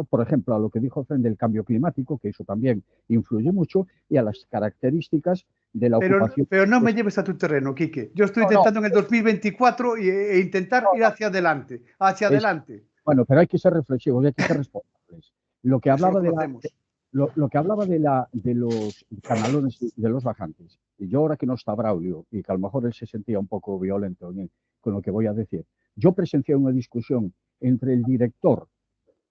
por ejemplo, a lo que dijo Fren del cambio climático, que eso también influye mucho, y a las características de la ocupación. Pero no me lleves a tu terreno, Quique. Yo estoy intentando en el 2024 e intentar ir hacia adelante. Bueno, pero hay que ser reflexivos, hay que ser responsables. Lo que hablaba de los canalones de los bajantes, y yo ahora que no está Braulio, y que a lo mejor él se sentía un poco violento con lo que voy a decir, yo presencié una discusión entre el director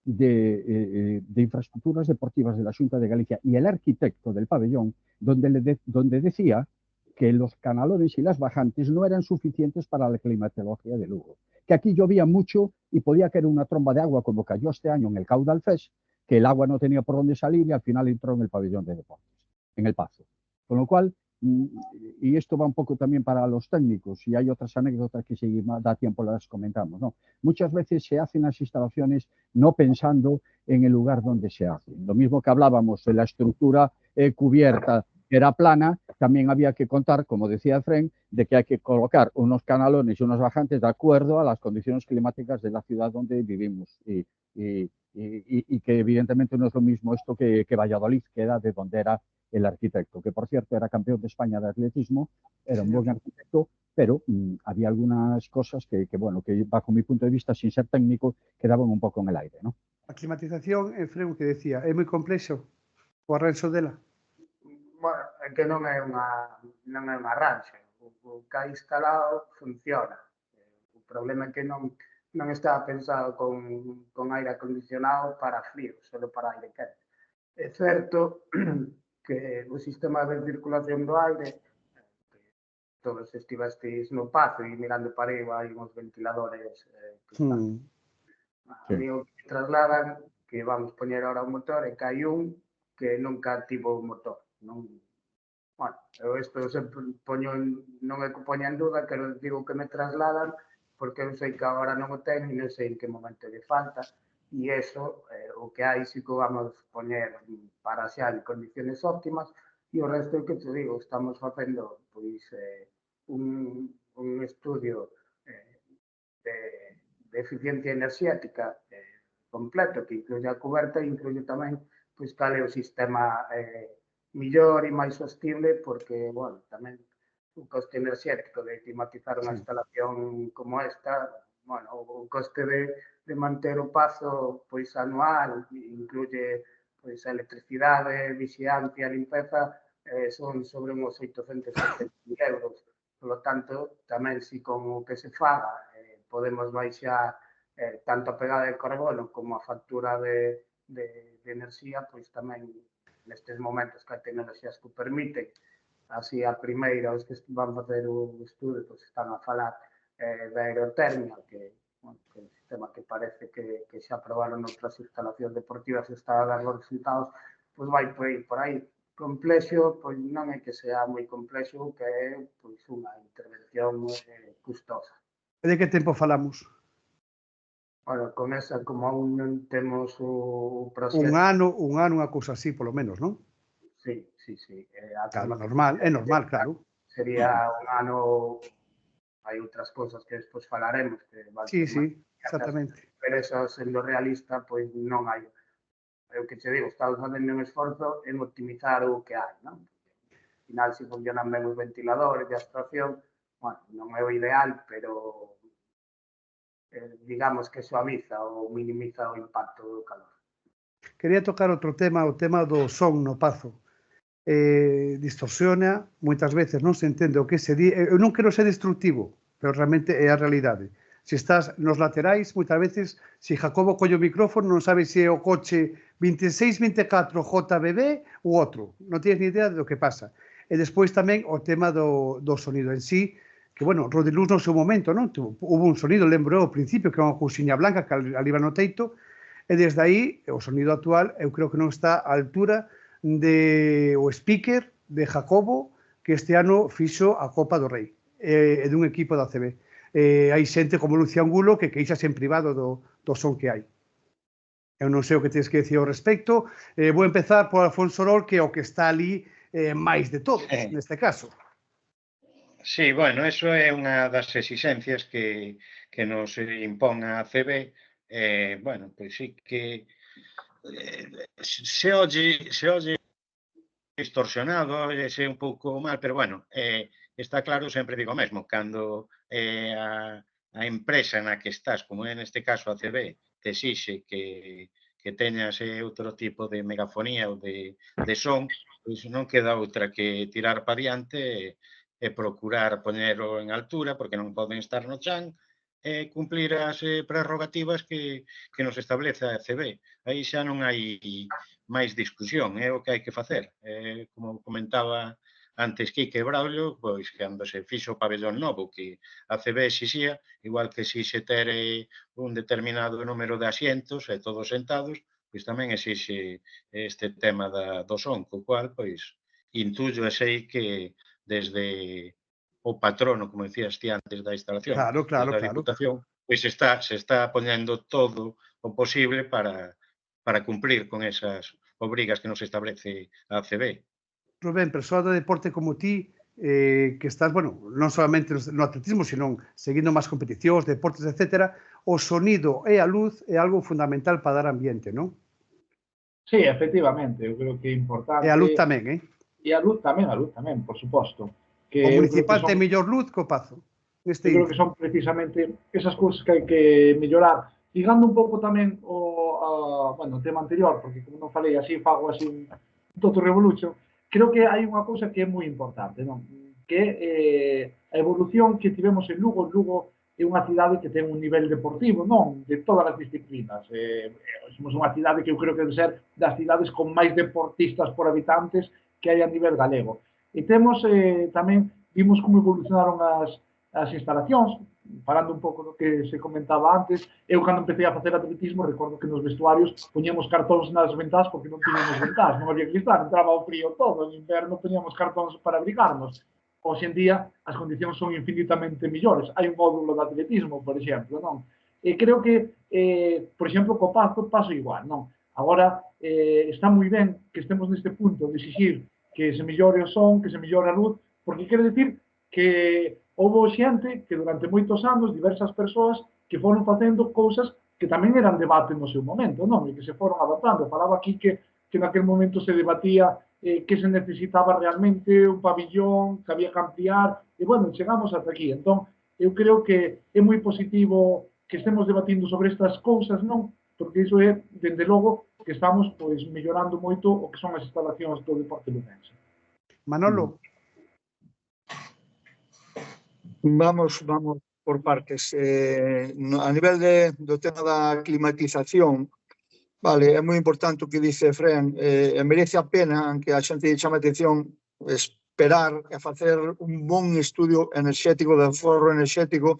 de infraestructuras deportivas de la Xunta de Galicia y el arquitecto del pabellón, donde decía que los canalones y las bajantes no eran suficientes para la climatología de Lugo, que aquí llovía mucho y podía caer una tromba de agua como cayó este año en el Caudal Fest, que el agua no tenía por dónde salir y al final entró en el pabellón de deportes, en el Pazo. Con lo cual, y esto va un poco también para los técnicos, y hay otras anécdotas que si da tiempo las comentamos, ¿no? Muchas veces se hacen las instalaciones no pensando en el lugar donde se hacen. Lo mismo que hablábamos de la estructura cubierta, que era plana, también había que contar, como decía Efrén, de que hay que colocar unos canalones y unos bajantes de acuerdo a las condiciones climáticas de la ciudad donde vivimos. Y que evidentemente no es lo mismo esto que Valladolid, que era de donde era el arquitecto, que por cierto era campeón de España de atletismo, era un buen arquitecto, pero había algunas cosas que bajo mi punto de vista, sin ser técnico, quedaban un poco en el aire, ¿no? A climatización, Efrén, que decía, é moi complexo o arranxo dela. Bueno, é que non é un arranxo. O que hai instalado funciona. O problema é que non está pensado con aire acondicionado para frío, só para aire quente. É certo que o sistema de circulación do aire, todos estivestes no Pazo e mirando para arriba hai uns ventiladores que están. A mí o que trasladan que vamos poñer ahora un motor e que hai un que nunca tivo un motor. Bueno, eu isto sempre non é que poña en duda, que digo que me trasladan porque eu sei que agora non o ten e non sei en que momento de falta. E iso, o que hai, si que vamos poñer para xa en condiciones óptimas, e o resto que te digo, estamos facendo pois un estudio de eficiencia enerxética completo, que incluye a cuberta e incluye tamén pois cal é o sistema millor e máis sostible porque, bueno, tamén o coste enerxético de climatizar unha instalación como esta, bueno, o coste de manter o pazo pois anual, incluye pois a electricidade, vixiancia, limpeza, son sobre uns 870.000 euros. Por lo tanto, tamén si con o que se faga podemos baixar tanto a pegada de carbono como a factura de enerxía, pois tamén nestes momentos que hai tecnoloxías que o permiten, así a primeira, os que van facer o estudo, pois están a falar da aerotermia, que é un sistema que parece que xa aprobaron outras instalacións deportivas e está a dar os resultados, pois vai por aí. Complexo, pois non é que sea moi complexo, que é pois unha intervención custosa. E de que tempo falamos? Bueno, con esa, como aún non temos o proceso... Un ano, unha cousa así, polo menos, non? Sí. Claro, normal, é normal, claro. Sería un ano, hai outras cousas que despois falaremos. Sí, exactamente. Pero eso, sendo realista, pois non hai. É o que che digo, estamos facendo un esforzo en optimizar o que hai, non? Ao final, se funcionan ben os ventiladores de abstracción, bueno, non é o ideal, pero digamos que suaviza ou minimiza o impacto do calor. Quería tocar outro tema, o tema do son no pazo. Distorsiona, moitas veces non se entende o que se di. Eu non quero ser destructivo, pero realmente é a realidade. Se estás nos laterais, moitas veces, se Jacobo colle o micrófono, non sabes se é o coche 2624 JBB ou outro. Non tienes ni idea do que pasa. E despois tamén o tema do sonido en sí, que, bueno, Rodiluz no seu momento, non? Hubo un sonido, lembro ao principio, que é unha cousiña blanca que aliva no teito, e desde aí, o sonido actual, eu creo que non está á altura do speaker de Jacobo, que este ano fixo a Copa do Rei, e dun equipo da ACB. Hai xente como Lucía Angulo que queixas en privado do son que hai. Eu non sei o que tens que decir ao respecto. Vou empezar por Alfonso Orol, que é o que está ali máis de todos, neste caso. Sí, bueno, eso é unha das exixencias que nos impón a ACB. Bueno, pois sí que se olle distorsionado, se un pouco mal, pero bueno, está claro, sempre digo mesmo, cando a empresa na que estás, como é neste caso a ACB, te exixe que teñas outro tipo de megafonía ou de son, pois non queda outra que tirar para diante e procurar poñero en altura, porque non poden estar no chan, e cumplir as prerrogativas que nos establece a ACB. Aí xa non hai máis discusión, é o que hai que facer. Como comentaba antes Quique Braulio, pois cando se fixo o pabellón novo que a ACB exixía, igual que exixe ter un determinado número de asientos e todos sentados, pois tamén exixe este tema do son, co cual, pois, intuyo e sei que desde o patrono, como decías ti antes da instalación, da Diputación, pois se está poñendo todo o posible para cumplir con esas obrigas que nos establece a ACB. Rubén, persoa de deporte como ti, que estás, bueno, non solamente no atletismo, sino seguindo máis competicións, deportes, etc., o sonido e a luz é algo fundamental para dar ambiente, non? Sí, efectivamente, eu creo que é importante. E a luz tamén, E a luz tamén, por suposto. O municipal ten mellor luz que o Pazo. Eu creo que son precisamente esas cousas que hai que mellorar. Ligando un pouco tamén o tema anterior, porque como non falei así, fago así un toto revolucho, creo que hai unha cousa que é moi importante, non? Que é a evolución que tivemos en Lugo. Lugo é unha cidade que ten un nivel deportivo, non? De todas as disciplinas. Somos unha cidade que eu creo que debe ser das cidades con máis deportistas por habitantes que hai a nivel galego. E temos tamén, vimos como evolucionaron as instalacións, falando un pouco do que se comentaba antes. Eu, cando empecé a facer atletismo, recordo que nos vestuarios poñemos cartóns nas ventás porque non tiñamos ventás, non había cristal, entraba o frío todo, en inverno poñemos cartóns para abrigarnos. Hoxe en día, as condicións son infinitamente millores. Hai un módulo de atletismo, por exemplo, non? E creo que, por exemplo, co Pazo pasa igual, non? Agora, está moi ben que estemos neste punto de exigir que se mellore o son, que se mellore a luz, porque quere dicir que houve xente que durante moitos anos, diversas persoas, que foron facendo cousas que tamén eran debate no seu momento, non? E que se foron adaptando. Falaba aquí que naquel momento se debatía que se necesitaba realmente un pabillón, que había que ampliar, e, bueno, chegamos ata aquí. Entón, eu creo que é moi positivo que estemos debatindo sobre estas cousas, non? Porque iso é, dende logo, que estamos pois mellorando moito o que son as instalacións do deporte lucense. Manolo. Vamos por partes. A nivel do tema da climatización, vale, é moi importante o que dice Fren, merece a pena, aunque a xente chama a atención, esperar e facer un bon estudio enerxético, de aforro enerxético,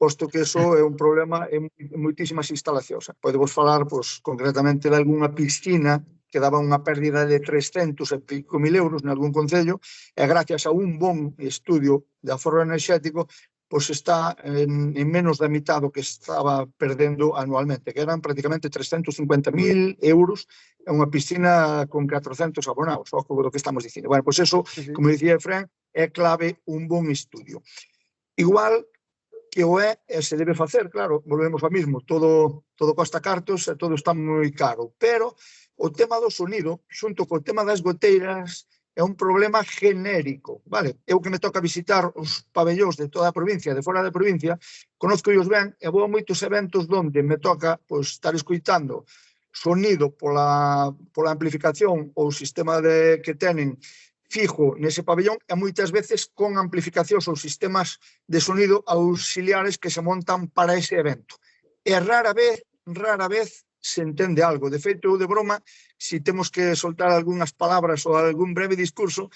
posto que eso é un problema en moitísimas instalacións. Podemos falar, pois, concretamente de algunha piscina que daba unha pérdida de 300 e pico mil euros en algún concello, e gracias a un bon estudio de aforro enerxético, pois está en menos da mitad do que estaba perdendo anualmente, que eran prácticamente 350.000 euros en unha piscina con 400 abonados, ojo do que estamos dicindo. Bueno, pois eso, como dicía Fran, é clave un bon estudio. Igual que o é, e se debe facer, claro, volvemos ao mismo, todo costa cartos e todo está moi caro, pero o tema do sonido, xunto co tema das goteiras, é un problema genérico, vale? Eu que me toca visitar os pabellóns de toda a provincia, de fora da provincia, conozco os ben e vou a moitos eventos onde me toca estar escoitando sonido pola amplificación ou sistema que tenen fijo nese pabellón e moitas veces con amplificacións ou sistemas de sonido auxiliares que se montan para ese evento. E rara vez se entende algo. De feito, de broma, se temos que soltar algunhas palabras ou algún breve discurso,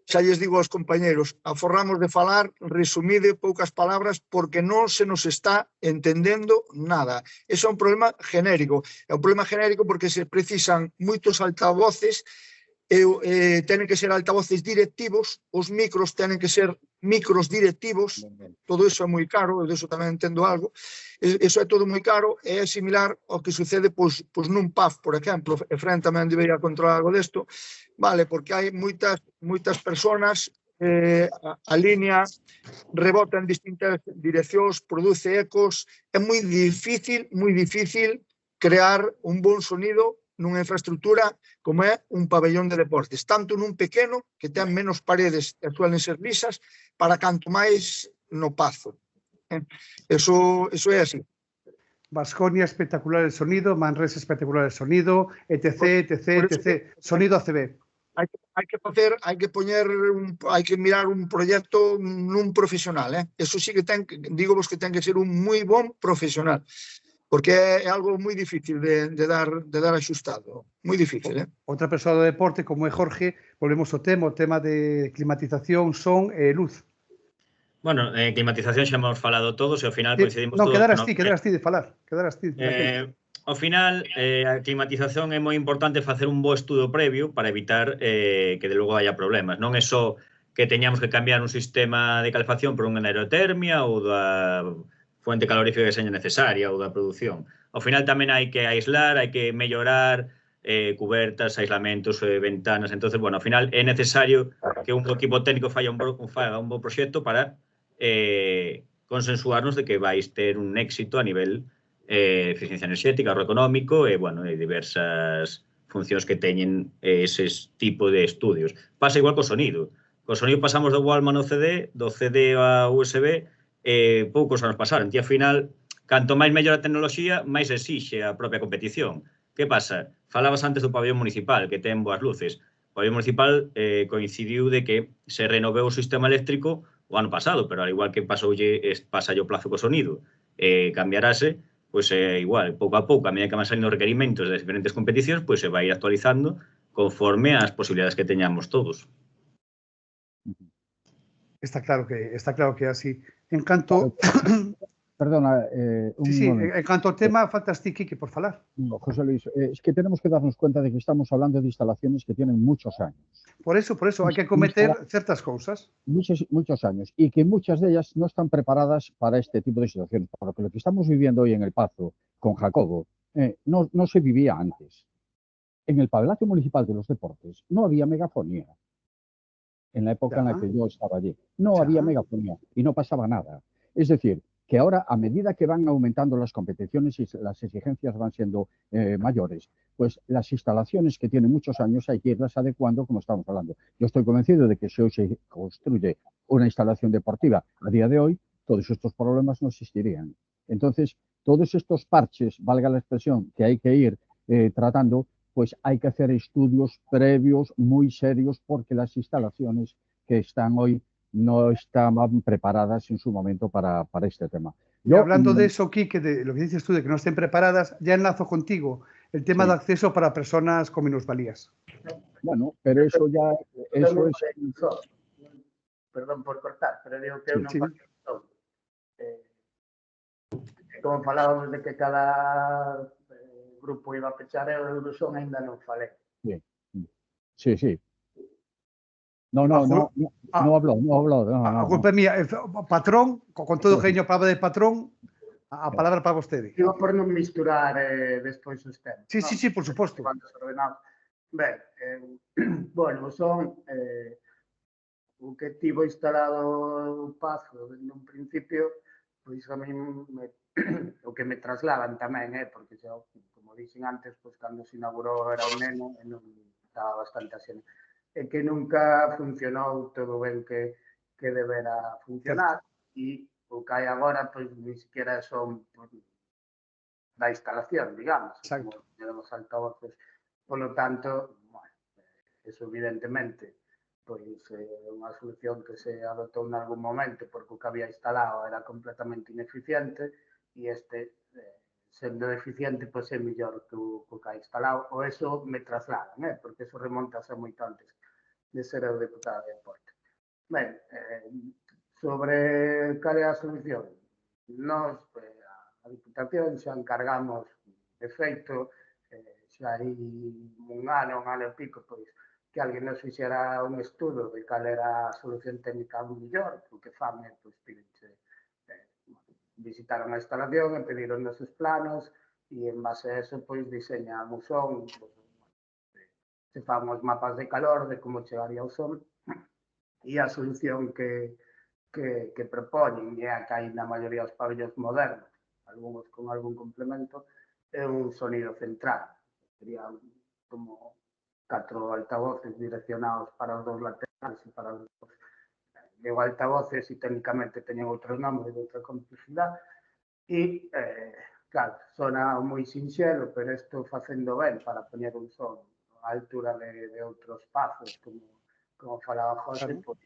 xa lles digo aos compañeros, aforramos de falar, resumide poucas palabras, porque non se nos está entendendo nada. Eso é un problema genérico. É un problema genérico porque se precisan moitos altavoces, tenen que ser altavoces directivos, os micros tenen que ser micros directivos, todo iso é moi caro, eu disso tamén entendo algo, iso é todo moi caro, e é similar ao que sucede pois nun pub, por exemplo, e Fran tamén debería controlar algo desto, vale, porque hai moitas personas, a línea rebota en distintas direccións, produce ecos, é moi difícil crear un bon sonido nunha infraestructura como é un pabellón de deportes, tanto nun pequeno, que ten menos paredes e suelen ser lisas, para canto máis no Pazo. Eso é así. Baskonia, espectacular el sonido, Manresa, espectacular el sonido, etc. Sonido ACB. Hai que mirar un proxecto nun profesional, Eso sí que digo vos que ten que ser un moi bon profesional. Porque é algo moi difícil de dar axustado, moi difícil. Outra persoa do deporte, como é Jorge, volvemos ao tema de climatización, son e luz. Bueno, climatización xa hemos falado todos e ao final coincidimos todos. Quedaras ti de falar. Ao final, a climatización é moi importante facer un bo estudo previo para evitar que de logo haya problemas. Non é só que teñamos que cambiar un sistema de calefacción por unha aerotermia ou da fuente calorífica que seña necesaria ou da produción. Ao final tamén hai que aislar, hai que mellorar cubertas, aislamentos, ventanas. Entonces, bueno, ao final é necesario que un equipo técnico faga un bo proxecto para consensuarnos de que vais ter un éxito a nivel eficiencia enerxética, ahorro económico e, bueno, diversas funcións que teñen ese tipo de estudios. Pasa igual co sonido. Co sonido pasamos do Walkman ao CD, do CD a USB, poucos anos pasaron. E, ao final, canto máis mellor a tecnoloxía, máis exixe a propia competición. Que pasa? Falabas antes do pabellón municipal, que ten boas luces. O pabellón municipal coincidiu de que se renoveu o sistema eléctrico o ano pasado, pero al igual que pasa o plazo co sonido, cambiarase, pois igual, pouco a pouco, a medida que van salindo requerimentos de diferentes competicións, pois se vai actualizando conforme ás posibilidades que teñamos todos. Está claro que é así. En canto... Perdona, en canto ao tema, faltas ti, Quique, por falar. No, José Luis, es que tenemos que darnos cuenta de que estamos hablando de instalaciones que tienen muchos años. Por eso, hay que acometer ciertas cosas. Muchos años, y que muchas de ellas no están preparadas para este tipo de situaciones. Porque lo que estamos viviendo hoy en el Pazo, con Jacobo, no se vivía antes. En el Palacio Municipal de los Deportes no había megafonía. En la época en la que yo estaba allí. No había megafonía y no pasaba nada. Es decir, que que ahora, a medida que van aumentando las competiciones y las exigencias van siendo mayores, pues las instalaciones que tienen muchos años hay que irlas adecuando, como estamos hablando. Yo estoy convencido de que si hoy se construye una instalación deportiva a día de hoy, todos estos problemas no existirían. Entonces, todos estos parches, valga la expresión, que hay que ir tratando, pues hay que hacer estudios previos muy serios porque las instalaciones que están hoy no estaban preparadas en su momento para este tema. Y hablando de eso, Quique, de lo que dices tú, de que no estén preparadas, ya enlazo contigo el tema de acceso para personas con minusvalías. Bueno, pero eso ya... Eso es... Perdón por cortar, pero digo que non como falábamos de que cada grupo iba a pechar, eu do son ainda non falei. Sí. No habló. A culpa é mía. Patrón, con todo o cariño a palabra de patrón, a palabra para vostede. Digo por non misturar despois os temas. Sí, por suposto. Ben, bueno, son o que tivo instalado o Pazo desde un principio, pois a mí o que me trasladan tamén, porque xa, como dixen antes, pois cando se inaugurou era un neno e non estaba bastante así. É que nunca funcionou todo ben que debera funcionar e o que hai agora, pois, ni siquiera son da instalación, digamos, como tenemos altavoces. Por lo tanto, bueno, eso evidentemente, pois unha solución que se adoptou en algún momento porque o que había instalado era completamente ineficiente e sendo eficiente, pois é mellor que o que hai instalado, ou eso me trasladan, porque eso remontase moito antes de ser o deputado de deporte. Ben, sobre cal é a solución, nós, a Diputación, xa encargamos, de feito, xa hai un ano e pico, pois, que alguén nos fixera un estudo de cal era a solución técnica mellor, o que fan, pois, pídense, visitaron a instalación e pediron os planos e en base a eso, pois, diseñamos son, se fan os mapas de calor de como chegaría o sol e a solución que propoñen e a que hai na maioría dos pabellóns modernos, algúns con algún complemento, é un sonido central. Sería como 4 altavoces direccionados para os dos laterales e para os dos. Digo altavoces e técnicamente teñen outros nombres de outra complexidade e, claro, sona moi sinxelo, pero isto facendo ben para poñer un son a altura de outros pazos, como falaba José, pois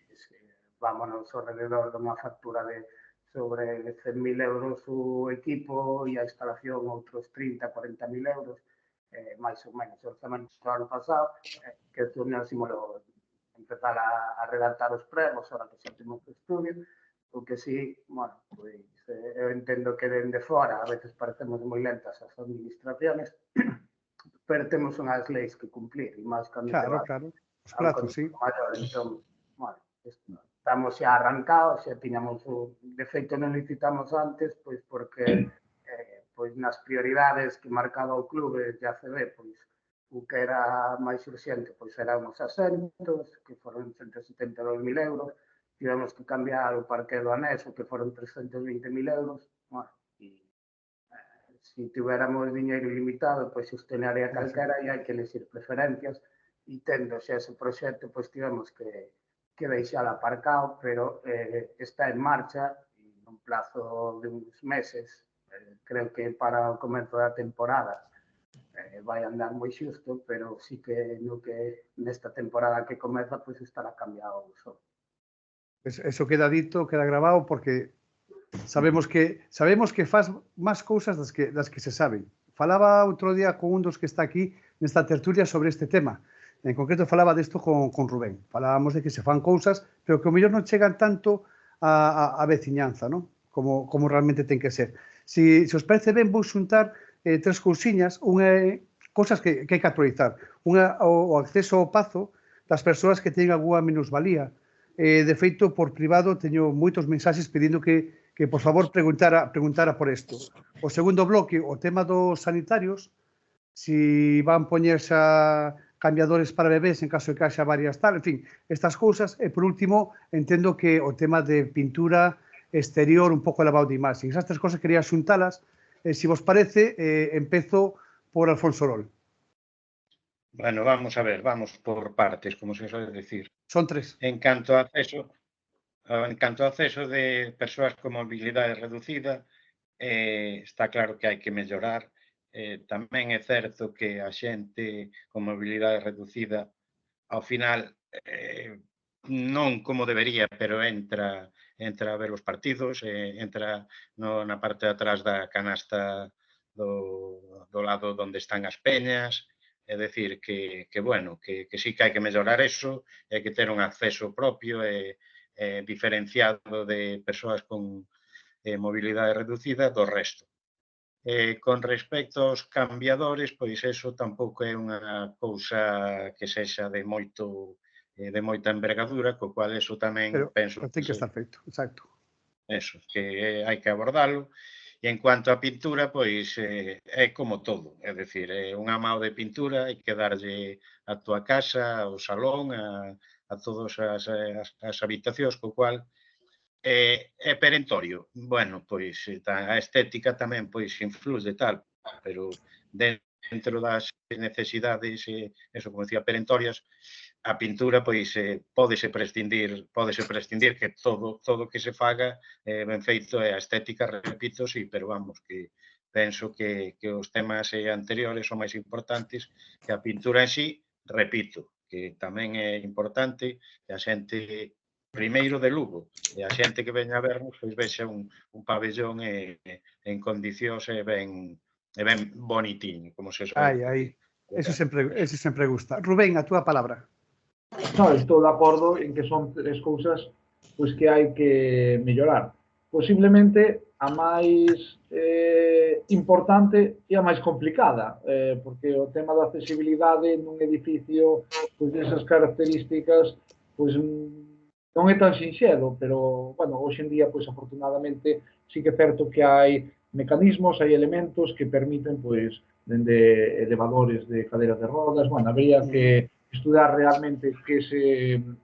vámonos alrededor dunha factura de sobre 100.000 euros o equipo e a instalación outros 30-40.000 euros, máis ou menos. O orzamento do ano pasado, que nos ímolo empezar a redactar os pregos, ahora que xa temos o estudio, o que sí, bueno, pois eu entendo que dende fora a veces parecemos moi lentas as administraciones, pero temos unhas leis que cumplir, e máis cando claro, os plazos, sí. Entón, bueno, estamos xa arrancados, xa tiñamos de feito non licitamos antes, pois porque pois nas prioridades que marcaba o clube de ACB, pois o que era máis urxente, pois eran os asentos, que foron 172.000 euros, tivemos que cambiar o parque do anexo, que foron 320.000 euros, bueno, e se tiveramos diñeiro ilimitado, pois sostenaría calquera e hai que elegir preferencias, e tendo xa ese proxecto, pois tivemos que deixar aparcado, pero está en marcha e nun plazo de uns meses, creo que para o comezo da temporada vai andar moi xusto, pero sí que nesta temporada que comeza, pois estará cambiado o son. Eso queda dito, queda grabado, porque sabemos que faz máis cousas das que se saben. Falaba outro día con un dos que está aquí nesta tertulia sobre este tema. En concreto falaba desto con Rubén. Falábamos de que se fan cousas, pero que o mellor non chegan tanto a veciñanza, non? Como realmente ten que ser. Se os parece ben, vou xuntar 3 cousiñas, cousas que hai que actualizar. Unha, o acceso ao Pazo das persoas que teñen alguna minusvalía. De feito, por privado, teño moitos mensaxes pedindo que por favor, preguntara por isto. O segundo bloque, o tema dos sanitarios, si van poñerse cambiadores para bebés en caso de que haxa varias tal, en fin, estas cousas. E, por último, entendo que o tema de pintura exterior, un pouco elevado de imaxe. Esas tres cosas quería xuntalas. Se vos parece, empezo por Alfonso Rol. Bueno, vamos a ver, vamos por partes, como se suele decir. Son tres. En canto ao acceso de persoas con mobilidade reducida, está claro que hai que mellorar. Tamén é certo que a xente con mobilidade reducida, ao final, non como debería, pero entra a ver os partidos, entra na parte de atrás da canasta do lado onde están as peñas. É dicir, que bueno, que sí que hai que mellorar eso, hai que ter un acceso propio e diferenciado de persoas con mobilidade reducida do resto. Con respecto aos cambiadores, pois eso tampouco é unha cousa que sexa de moita envergadura, co cual eso tamén penso que ten que estar feito, exacto. Eso, que hai que abordalo. E en cuanto á pintura, pois é como todo, é dicir, unha mao de pintura hai que darlle a túa casa, ao salón, a todas as habitacións, co cual é perentorio. Bueno, pois a estética tamén pois influye tal, pero dentro das necesidades, eso, como decía, perentorias, a pintura, pois, pódese prescindir que todo que se faga ben feito e a estética, repito, sí, pero vamos, que penso que os temas anteriores son máis importantes que a pintura en sí, repito, que tamén é importante que a xente, primeiro de Lugo, e a xente que veña a vernos, pois vexa un pabellón en condicións e ben bonitiño, como se suele. Aí, ese sempre gusta. Rubén, a túa palabra. No, estou de acordo en que son tres cousas pois que hai que mellorar. Posiblemente a máis importante e a máis complicada, porque o tema da accesibilidade nun edificio pois desas características pois non é tan sinxelo, pero, bueno, hoxe en día, pois, afortunadamente, sí que é certo que hai mecanismos, hai elementos que permiten, pois, dende elevadores de cadeiras de rodas, bueno, habría que estudar realmente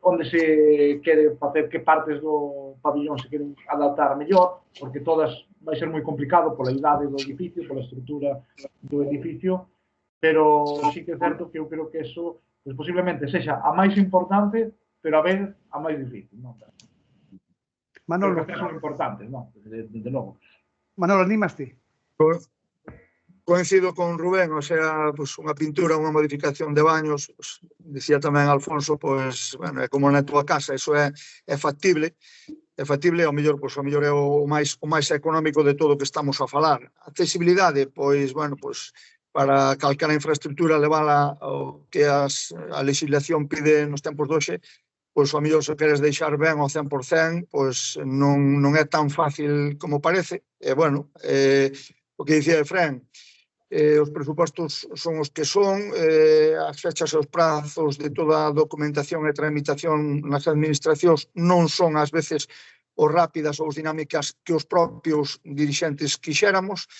onde se quere facer, que partes do pabillón se queren adaptar mellor, porque todas vai ser moi complicado pola idade do edificio, pola estrutura do edificio, pero sí que é certo que eu creo que eso, pues, posiblemente sexa a máis importante, pero a vez a máis difícil, non? Manolo, que son importantes, non? Desde logo. Manolo, animaste? Coincido con Rubén, o sea, pues, unha pintura, unha modificación de baños, pues, dicía tamén Alfonso, pues, bueno, é como na túa casa, eso é factible, ao mellor, pues, ao mellor é o máis económico de todo o que estamos a falar. Accesibilidade, pois, bueno, pues, para calquera infraestructura levala o que a legislación pide nos tempos de hoxe, pois, ao mellor, se queres deixar ben ao 100%, pois, non é tan fácil como parece. E, bueno, o que dicía Efrén, os presupostos son os que son, as fechas e os prazos de toda a documentación e tramitación nas administracións non son ás veces os rápidas ou as dinámicas que os propios dirixentes quixéramos,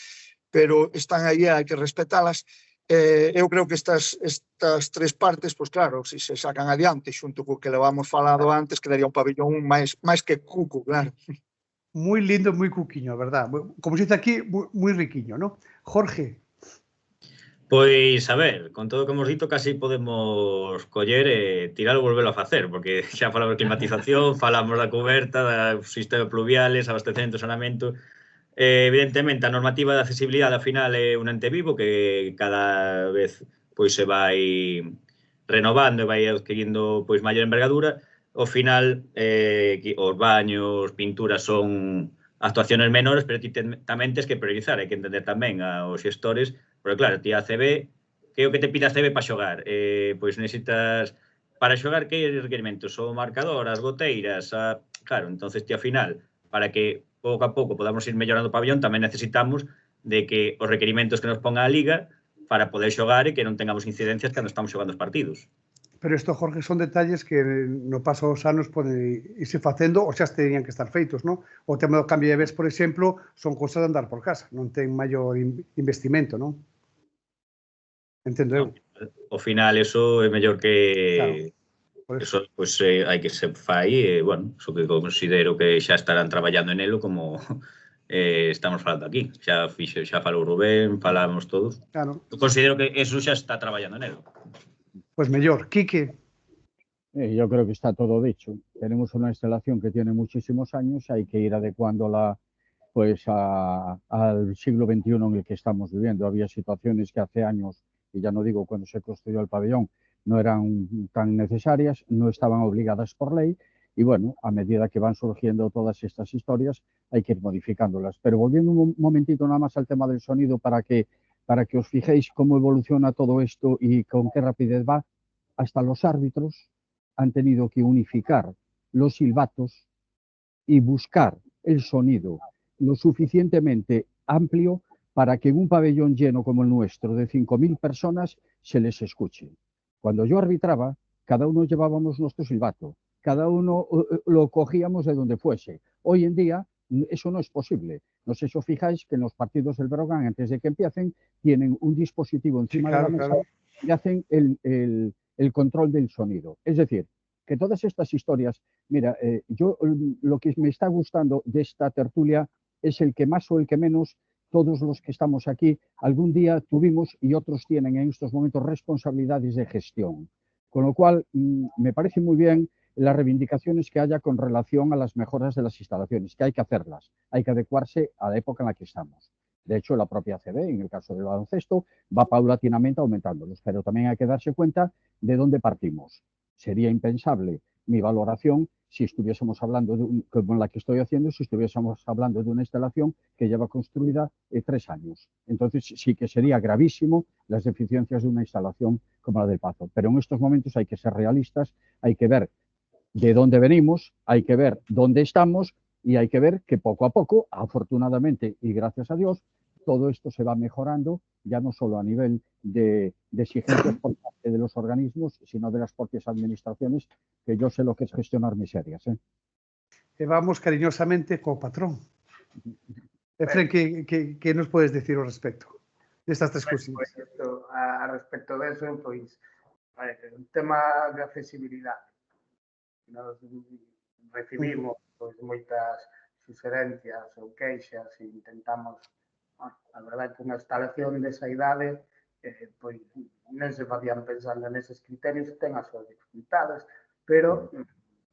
pero están aí, hai que respetalas. Eu creo que estas tres partes, pois claro, se se sacan adiante xunto co que levamos falado antes, quedaría un pabellón máis que cuco, claro. Moi lindo, moi cuquiño, a verdad. Como se dice aquí, moi riquiño, ¿no? Jorge. Pois, a ver, con todo o que hemos dito, casi podemos coller e tirar ou volvelo a facer, porque xa falamos de climatización, falamos da coberta, do sistema pluviales, abastecemento, saneamento. Evidentemente, a normativa de accesibilidade, ao final, é un ente vivo que cada vez pois se vai renovando e vai adquirindo pois maior envergadura. Ao final, os baños, pinturas son actuaciones menores, pero ti tamén tens que priorizar, hai que entender tamén aos xestores. Porque, claro, ti a CB, que é o que te pide a CB para xogar? Pois necesitas, para xogar, que requerimentos? O marcador, as goteiras, claro, entonces ti, ao final, para que pouco a pouco podamos ir mellorando o pabellón, tamén necesitamos de que os requerimentos que nos ponga a Liga para poder xogar e que non tengamos incidencias cando estamos xogando os partidos. Pero isto, Jorge, son detalles que no paso dos anos poden irse facendo ou xa terían que estar feitos, non? O tema do cambio de vez, por exemplo, son cousas de andar por casa, non ten maior investimento, non? Entendo eu. Ao final, eso é mellor que Por Eso, pois, hai que se fai, bueno, so que considero que xa estarán traballando en elo como estamos falando aquí. Xa falou Rubén, falamos todos. Claro, Eu considero que eso xa está traballando nelo. pues mellor. Quique, Yo creo que está todo dicho. Tenemos una instalación que tiene muchísimos años, hay que ir adecuándola pues al siglo XXI en el que estamos viviendo. Había situaciones que hace años, y ya no digo cuando se construyó el pabellón, no eran tan necesarias, no estaban obligadas por ley, y bueno, a medida que van surgiendo todas estas historias, hay que ir modificándolas. Pero volviendo un momentito nada más al tema del sonido para que os fijéis cómo evoluciona todo esto y con qué rapidez va, hasta los árbitros han tenido que unificar los silbatos y buscar el sonido lo suficientemente amplio para que en un pabellón lleno como el nuestro de 5.000 personas se les escuche. Cuando yo arbitraba, cada uno llevábamos nuestro silbato, cada uno lo cogíamos de donde fuese. Hoy en día eso no es posible. No sé si os fijáis que en los partidos del Breogán, antes de que empiecen, tienen un dispositivo encima de la mesa y hacen el control del sonido. Es decir, que todas estas historias, mira, yo lo que me está gustando de esta tertulia es el que más o el que menos, todos los que estamos aquí, algún día tuvimos y otros tienen en estos momentos responsabilidades de gestión. Con lo cual, me parece muy bien las reivindicaciones que haya con relación a las mejoras de las instalaciones, que hay que hacerlas, hay que adecuarse a la época en la que estamos. De hecho, la propia ACB, en el caso del baloncesto, va paulatinamente aumentándolos, pero también hay que darse cuenta de dónde partimos. Sería impensable mi valoración si estuviésemos hablando, como la que estoy haciendo, si estuviésemos hablando de una instalación que lleva construida 3 años. Entonces sí que sería gravísimo las deficiencias de una instalación como la del Pazo. Pero en estos momentos hay que ser realistas, hay que ver de dónde venimos, hay que ver dónde estamos y hay que ver que poco a poco, afortunadamente y gracias a Dios, todo esto se va mejorando, ya no solo a nivel de exigencias por parte de los organismos, sino de las propias administraciones, que yo sé lo que es gestionar miserias. Vamos cariñosamente co patrón. Efren, que nos podes decir ao respecto destas 3 cousiñas? A respecto de eso, pois, un tema de accesibilidade. Nos recibimos pois, moitas sugerencias ou queixas e intentamos, a verdade que unha instalación desa idade pois non se facían pensando neses criterios, ten as súas dificultades, pero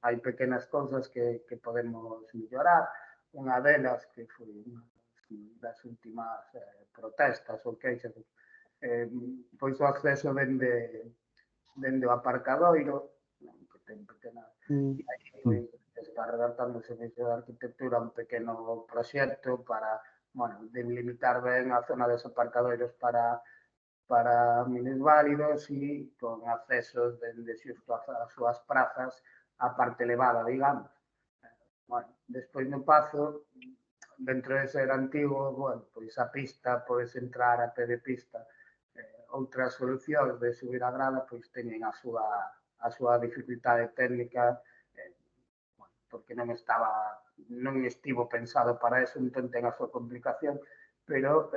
hai pequenas cousas que podemos mellorar. Unha delas que foi das últimas protestas ou queixas, pois o acceso dende o aparcadoiro, que ten pequenas... E aí pois, está redactando o Servicio de Arquitectura un pequeno proxecto para, bueno, delimitar ben a zona dos aparcadoiros para minusválidos e con accesos dende xusto as súas prazas a parte elevada, digamos. Bueno, despois no Pazo, dentro de ser antigo, bueno, pois a pista, podes entrar a pé de pista. Outras solucións de subir a grada, pois teñen a súa dificultade técnica, bueno, porque non estivo pensado para eso, entón ten a súa complicación, pero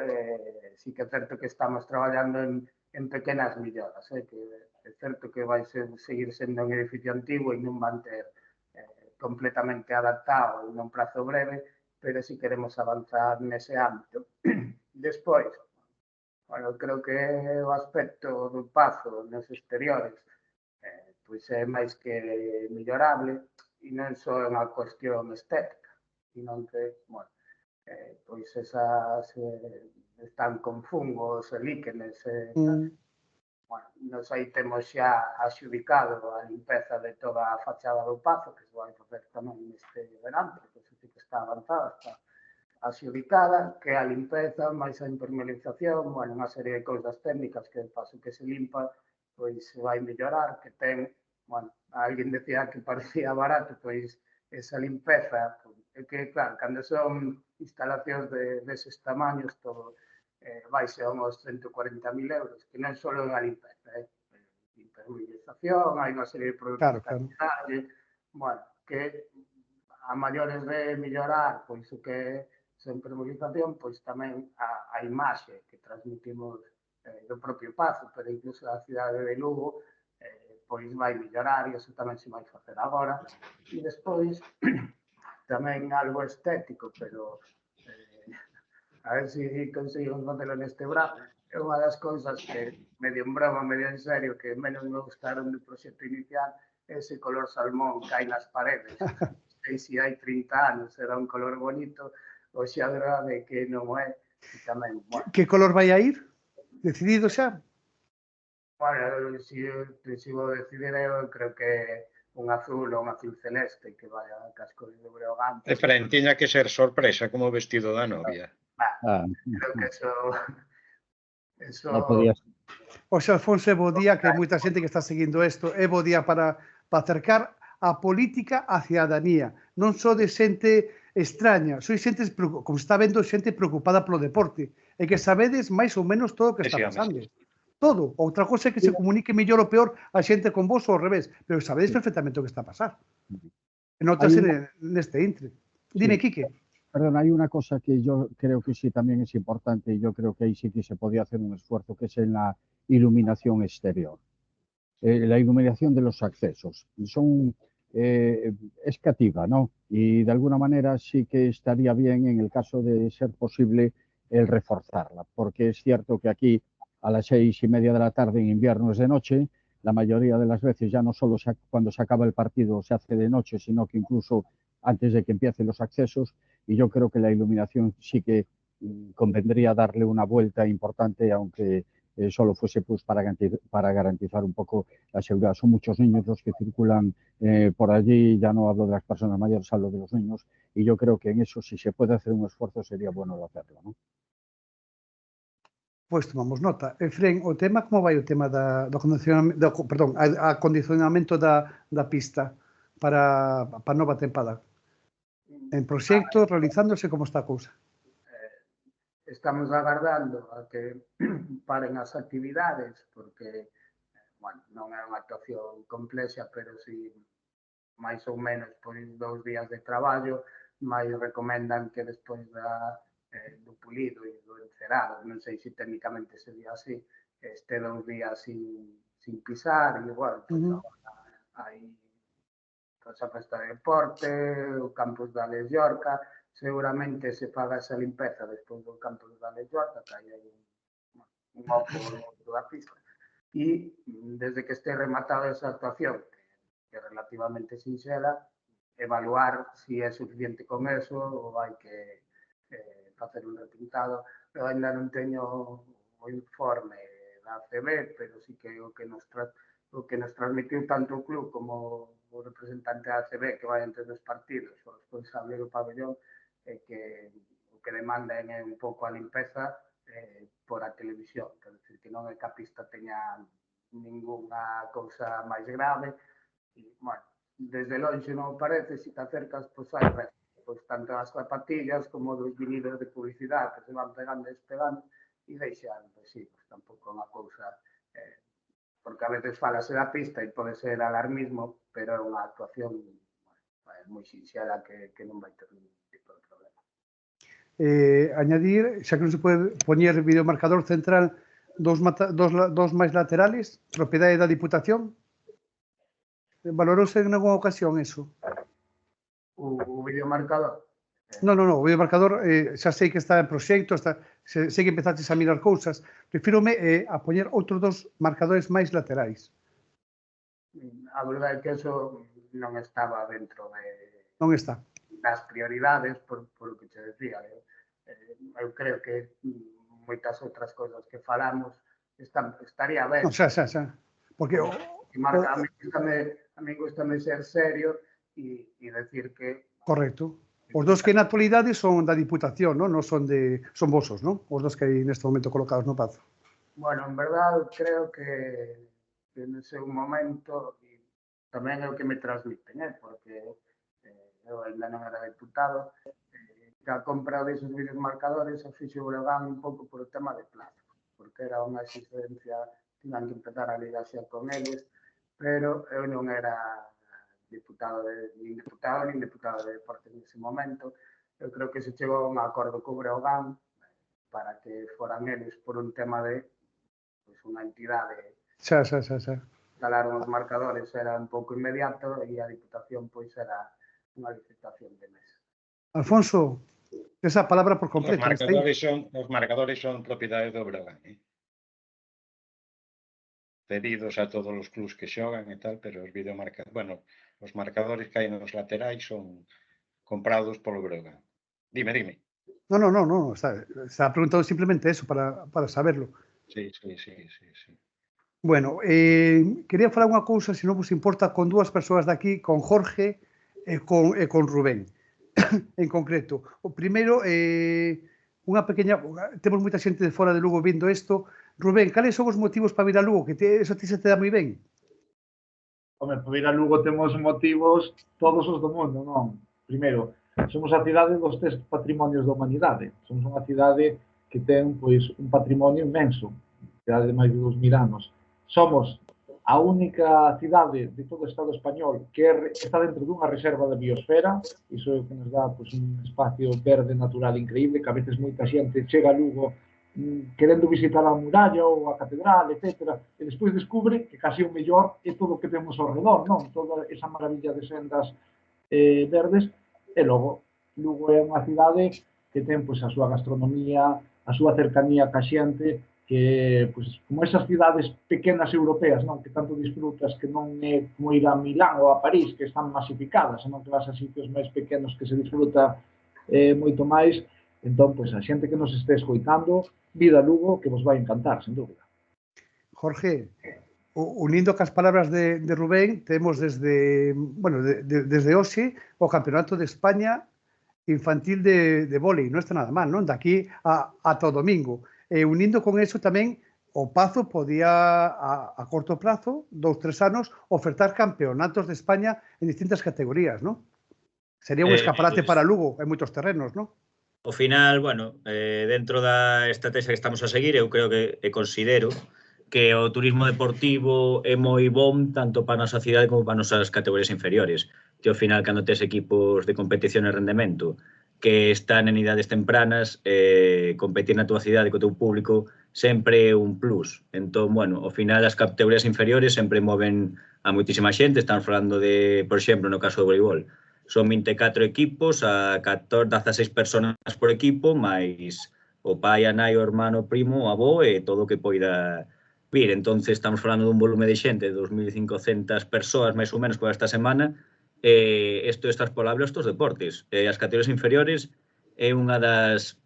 sí que é certo que estamos traballando en pequenas melloras, que é certo que vai seguir sendo un edificio antigo e non van ter completamente adaptado en un prazo breve, pero si queremos avanzar nese ámbito. Despois, bueno, creo que o aspecto do Pazo nos exteriores pois é máis que mellorable e non só é unha cuestión estética, sino que, bueno, pois esas están con fungos e líquenes. Bueno, nos aí temos xa axudicado a limpeza de toda a fachada do Pazo, que se vai facer tamén neste verán, porque se que está avanzada, está axudicada, que a limpeza, máis a impermeabilización, bueno, unha serie de cousas técnicas que paso que se limpa, pois se vai mellorar, que ten, bueno, alguén decía que parecía barato, pois esa limpeza, é que, claro, cando son instalacións deses tamaños, todo vai ser uns 140.000 euros, que non só é a limpeza, impermeabilización, hai unha serie de produtos sanitarios, bueno, que a maiores de mellorar, pois o que a impermeabilización, pois tamén a imaxe que transmitimos do propio Pazo, pero incluso a cidade de Lugo, pois vai mellorar e iso tamén se vai facer agora. E despois, tamén algo estético, pero a ver se conseguimos facelo neste verán. É unha das cousas que, medio en broma, medio en serio, que menos me gustaron do proxecto inicial, ese color salmón que hai nas paredes. E se hai 30 anos era un color bonito, hoxe a verdade é que non é. E tamén, bueno, Que color vai a ir? Decidido xa? bueno, se vou decidir, eu creo que un azul ou un azul celeste que vai a casco de Breogán. Efraín, tiña que ser sorpresa como o vestido da novia. Creo que eso No podía ser. Oxe, Alfonso, é bo día que hai moita xente que está seguindo isto. É bo día para acercar a política á cidadanía. Non só de xente extraña, sois xente, como está vendo, xente preocupada polo deporte. E que sabedes máis ou menos todo o que está pasando. Todo. Outra cosa é que se comunique mellor ou peor a xente con vos ou ao revés. Pero sabedes perfectamente o que está a pasar. E notase neste intre. Dime, Quique. Perdón, hay una cosa que yo creo que sí también es importante y yo creo que ahí sí que se podía hacer un esfuerzo, que es en la iluminación exterior. La iluminación de los accesos. Es creativa, ¿no? Y de alguna manera sí que estaría bien, en el caso de ser posible, el reforzarla, porque es cierto que aquí a las 6:30 de la tarde en invierno es de noche, la mayoría de las veces ya no solo cuando se acaba el partido se hace de noche, sino que incluso antes de que empiecen los accesos, y yo creo que la iluminación sí que convendría darle una vuelta importante, aunque solo fuese pues para garantizar un poco la seguridad. Son muchos niños los que circulan por allí, ya no hablo de las personas mayores, hablo de los niños, y yo creo que en eso, si se puede hacer un esfuerzo, sería bueno hacerlo, ¿no? Pois tomamos nota. Efrén, o tema, como vai o tema do acondicionamento da pista para a nova tempada? En proxecto, realizándose, como está a cousa? Estamos agardando a que paren as actividades, porque, bueno, non é unha actuación complexa, pero si máis ou menos por 2 días de traballo, máis recomendan que despois do pulido e do encerado, non sei se técnicamente sería así, este 2 días sin pisar, e igual, pues, hai a festa de deporte, o campus da Les Llorca, seguramente se faga esa limpeza despois do campus da Les Llorca, que hai un oco da pista. E desde que este rematada esa actuación, que é relativamente sinxela, evaluar se é suficiente con eso ou hai que facer un repintado. Eu ainda non teño o informe da ACB, pero sí que o que nos transmitiu tanto o club como o representante da ACB que vai entre dos partidos, o responsable do pabellón, que o que demandan é un pouco a limpeza por a televisión, quer dizer, que non é que a pista teña ninguna cousa máis grave, e, bueno, desde longe non parece, se te acercas, pois hai resto. Pois tanto as zapatillas como dos vinilos de publicidade que se van pegando e despegando e deixan residuos. Tampouco é unha cousa, porque a veces falase da pista e pode ser alarmismo, pero é unha actuación moi sinxela que non vai ter ningún tipo de problema. Añadir, xa que non se pode poñer videomarcador central dos máis laterales, propiedade da Diputación, valorouse en alguna ocasión eso? O videomarcador? Non, o videomarcador xa sei que está en proxecto, sei que empezaches a mirar cousas. Refírome a poñer outros 2 marcadores máis laterais. A verdade é que eso non estaba dentro Non está. das prioridades, por o que te decía. Eu creo que moitas outras cousas que falamos estaría ben. Non, xa. Porque a mí gustame ser serio e decir que... Correcto. Os 2 que na actualidade son da Diputación, non son vosos, non? Os 2 que hai neste momento colocados no Pazo. Bueno, en verdade, creo que no seu momento tamén é o que me transmiten, porque eu ainda non era diputado, que a compra deses videomarcadores a fixo Breogán un pouco por o tema de plazos, porque era unha exigencia, tiñan que empezar a ligar xa con eles, pero eu non era nin diputado de deportes nese momento. Eu creo que se chegou a un acordo co Breogán para que foran eles por un tema de unha entidade. Xa. Calaron os marcadores, era un pouco inmediato e a Diputación pois era unha licitación de mes. Alfonso, esa palabra por completo. Os marcadores son propiedade do Breogán, cedidos a todos os clubs que xogan e tal, pero os videomarcadores, bueno, os marcadores que hai nos laterais son comprados polo Breogán. Dime. No, está preguntando simplemente eso para saberlo. Sí. Bueno, quería falar unha cousa, se non vos importa, con dúas persoas daqui, con Jorge e con Rubén, en concreto. O primeiro, unha pequeña... Temos moita xente de fora de Lugo vindo isto. Rubén, cales son os motivos para vir a Lugo? Que eso se te dá moi ben. Home, para vir a Lugo temos motivos todos os do mundo, non? Primeiro, somos a cidade dos 3 patrimonios da humanidade. Somos unha cidade que ten, pois, un patrimonio inmenso. Cidade de máis de 2.000 anos. Somos a única cidade de todo o Estado español que está dentro dunha reserva da biosfera. Iso é o que nos dá, pois, un espacio verde natural increíble, que a veces moita xente chega a Lugo querendo visitar a muralla ou a catedral, etc. E despois descubre que casi o mellor é todo o que temos ao redor, non? Toda esa maravilla de sendas verdes. E logo, Lugo é unha cidade que ten, pois, a súa gastronomía, a súa cercanía ca xente, que, pois, como esas cidades pequenas europeas, non, que tanto disfrutas, que non é como ir a Milán ou a París, que están masificadas, senón que vas a sitios máis pequenos que se disfruta moito máis. Entón, pois, a xente que nos este escoitando, vida a Lugo, que vos vai encantar, sen dúbida. Jorge, unindo cas palabras de Rubén, temos desde hoxe o Campeonato de España infantil de vólei, non está nada mal, non? Daqui ata o domingo. E unindo con eso tamén, o Pazo podía, a corto prazo, 2-3 anos, ofertar campeonatos de España en distintas categorías, non? Sería un escaparate para Lugo en moitos terrenos, non? Ao final, bueno, dentro da estrategia que estamos a seguir, eu creo que considero que o turismo deportivo é moi bom tanto para a nosa cidade como para as nosas categorías inferiores. Que ao final, cando tes equipos de competición e rendemento que están en idades tempranas, competir na túa cidade co teu público sempre é un plus. Entón, bueno, ao final as categorías inferiores sempre moven a moitísima xente. Estamos falando de, por exemplo, no caso do voleibol, son 24 equipos, a 16 personas por equipo, máis o pai, a nai, o hermano, o primo, o avó e todo o que poida vir. Entón, estamos falando dun volume de xente de 2.500 persoas, máis ou menos, por esta semana. Isto é extrapolable aos estos deportes. As categorías inferiores é unha das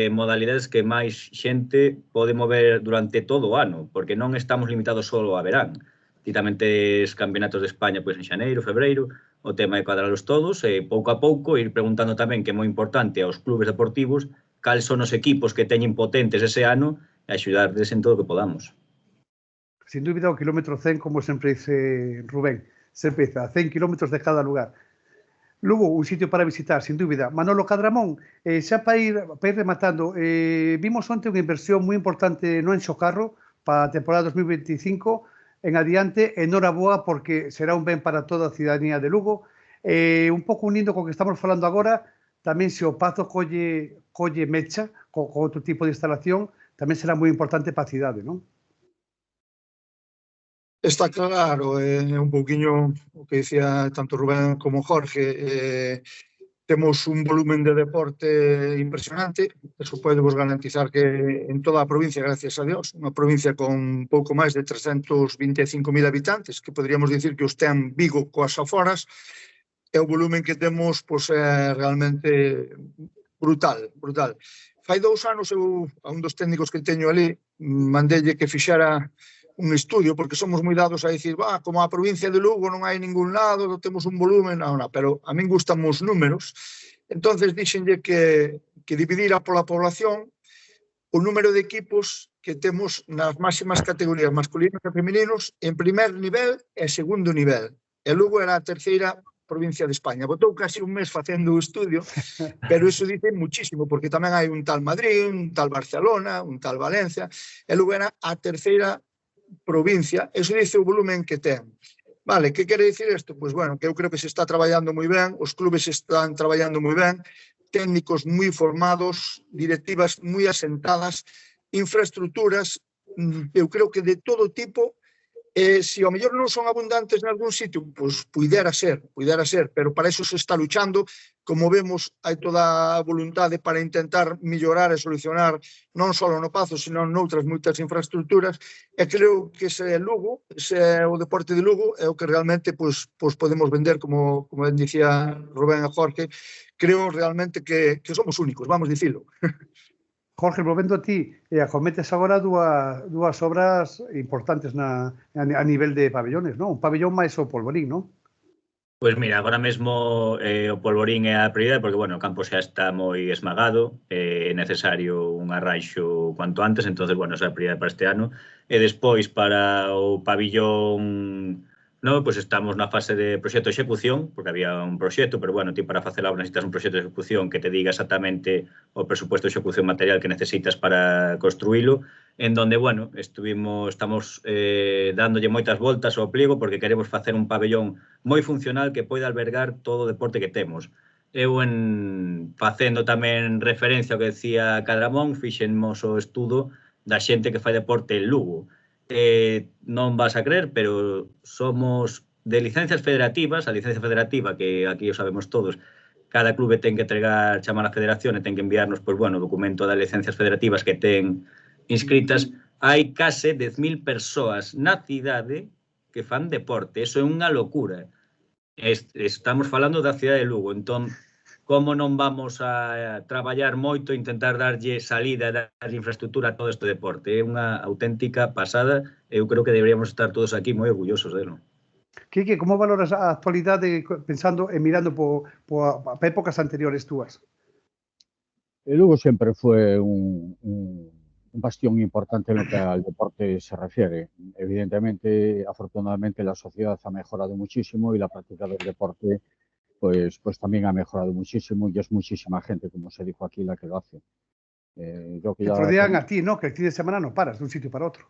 modalidades que máis xente pode mover durante todo o ano, porque non estamos limitados só a verán. Ti tamén tes campeonatos de España pois en xaneiro, febreiro, o tema é cuadralos todos e pouco a pouco ir preguntando tamén, que é moi importante aos clubes deportivos, cales son os equipos que teñen potentes ese ano e axudarles en todo o que podamos. Sin dúbida, o kilómetro 100, como sempre dice Rubén, se empieza a 100 kilómetros de cada lugar. Lugo, un sitio para visitar, sin dúbida. Manolo Cadramón, xa para ir rematando, vimos onte unha inversión moi importante no Enxo Carro para a temporada 2025 en adiante. Enhoraboa, porque será un ben para toda a cidadanía de Lugo. Un pouco unindo co que estamos falando agora, tamén se o Pazo colle mecha co outro tipo de instalación, tamén será moi importante para a cidade, non? Está claro, un pouquiño o que dicía tanto Rubén como Jorge. Temos un volumen de deporte impresionante, eso pode vos garantizar que en toda a provincia, gracias a Dios, unha provincia con pouco máis de 325.000 habitantes, que poderíamos dicir que os ten Vigo coas aforas, e o volumen que temos pois, é realmente brutal. Fai 2 anos eu, a un dos técnicos que teño ali, mandelle que fixera un estudio, porque somos moi dados a dicir, como a provincia de Lugo non hai ningún lado, non temos un volumen, non, pero a min gustan os números. Entonces dixenlle que dividira pola población o número de equipos que temos nas máximas categorías masculinos e femininos en primer nivel e segundo nivel. E Lugo era a terceira provincia de España. Botou casi un mes facendo o estudio, pero iso dice muchísimo, porque tamén hai un tal Madrid, un tal Barcelona, un tal Valencia, e Lugo era a terceira provincia. Eso dice o volumen que ten. Vale, que quere dicir isto? Pois, bueno, que eu creo que se está traballando moi ben, os clubes están traballando moi ben, técnicos moi formados, directivas moi asentadas, infraestructuras, eu creo que de todo tipo, Se ao mellor non son abundantes en algún sitio, pois pudera ser, pero para eso se está luchando. Como vemos, hai toda a voluntade para intentar mellorar e solucionar non só no Pazo, senón noutras moitas infraestructuras, e creo que ese Lugo, ese o deporte de Lugo, é o que realmente pois podemos vender, como ben dicía Rubén e Jorge. Creo realmente que somos únicos, vamos dicilo. Jorge, volvendo a ti, acometes agora dúas obras importantes a nivel de pabellones, non? Un pabellón máis o polvorín, non? Pois mira, agora mesmo o polvorín é a prioridade porque, bueno, o campo xa está moi esmagado, é necesario un arraixo cuanto antes, entonces, bueno, esa é a prioridade para este ano. E despois, para o pabillón, no, pois estamos na fase de proxecto de execución, porque había un proxecto, pero, bueno, ti para facer a obra necesitas un proxecto de execución que te diga exactamente o presupuesto de execución material que necesitas para construílo, en donde, bueno, estamos dándolle moitas voltas ao pliego porque queremos facer un pabellón moi funcional que poida albergar todo o deporte que temos. Eu, facendo tamén referencia ao que decía Cadramón, fixemos o estudo da xente que fai deporte en Lugo. Non vas a creer, pero somos de licencias federativas, a licencia federativa, que aquí o sabemos todos, cada clube ten que entregar, chamar a federación e ten que enviarnos, pois, bueno, o documento das licencias federativas que ten inscritas. Hai case 10.000 persoas na cidade que fan deporte. Eso é unha locura. Estamos falando da cidade de Lugo, entón, como non vamos a traballar moito, intentar darlle salida, darlle infraestructura a todo este deporte. É unha auténtica pasada. Eu creo que deberíamos estar todos aquí moi orgullosos delo. Quique, como valoras a actualidade pensando e mirando por épocas anteriores túas? Lugo sempre foi un bastión importante en lo que al deporte se refiere. Evidentemente, afortunadamente, la sociedad ha mejorado muchísimo y la práctica del deporte pues también ha mejorado muchísimo y es muchísima gente, como se dijo aquí, la que lo hace. Te rodean a ti, ¿no? Que el fin de semana no paras de un sitio para otro.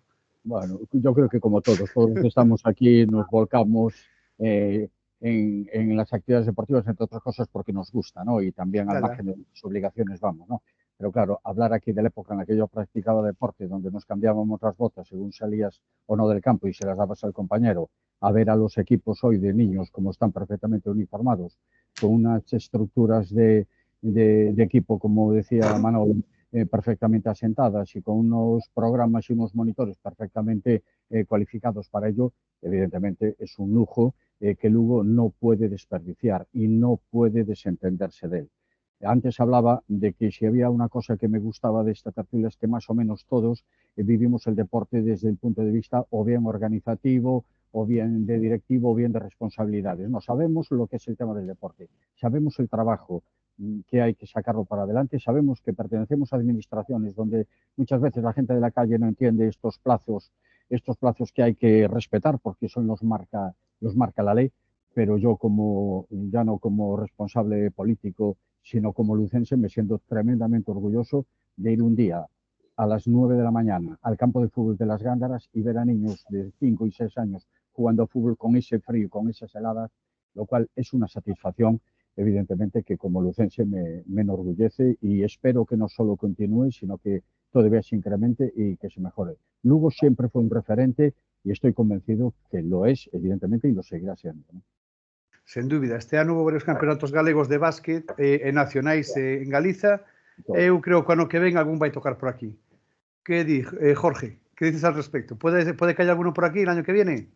Bueno, yo creo que como todos que estamos aquí nos volcamos en las actividades deportivas, entre otras cosas, porque nos gusta, ¿no? Y también al margen de las obligaciones vamos, ¿no? Pero claro, hablar aquí de la época en la que yo practicaba deporte, donde nos cambiábamos las botas según salías o no del campo y se las dabas al compañero, a ver a los equipos hoy de niños como están perfectamente uniformados, con unas estructuras de equipo, como decía Manolo, perfectamente asentadas y con unos programas y unos monitores perfectamente cualificados para ello, evidentemente es un lujo que Lugo no puede desperdiciar y no puede desentenderse de él. Antes hablaba de que si había una cosa que me gustaba de esta tertulia es que más o menos todos vivimos el deporte desde el punto de vista o bien organizativo, o bien de directivo, o bien de responsabilidades. No sabemos lo que es el tema del deporte, sabemos el trabajo que hay que sacarlo para adelante, sabemos que pertenecemos a administraciones donde muchas veces la gente de la calle no entiende estos plazos que hay que respetar porque son los marca la ley, pero yo ya no como responsable político, sino como lucense, me siento tremendamente orgulloso de ir un día a las 9 de la mañana al campo de fútbol de Las Gándaras y ver a niños de 5 y 6 años jugando fútbol con ese frío, con esas heladas, lo cual es una satisfacción, evidentemente, que como lucense me enorgullece y espero que no solo continúe, sino que todavía se incremente y que se mejore. Lugo siempre fue un referente y estoy convencido que lo es, evidentemente, y lo seguirá siendo, ¿no? Sen dúbida, este ano houve varios campeonatos galegos de básquet e nacionais en Galiza. Eu creo que o ano que ven algún vai tocar por aquí. Que di, Jorge? Que dices al respecto? Pode que haya alguno por aquí el año que viene?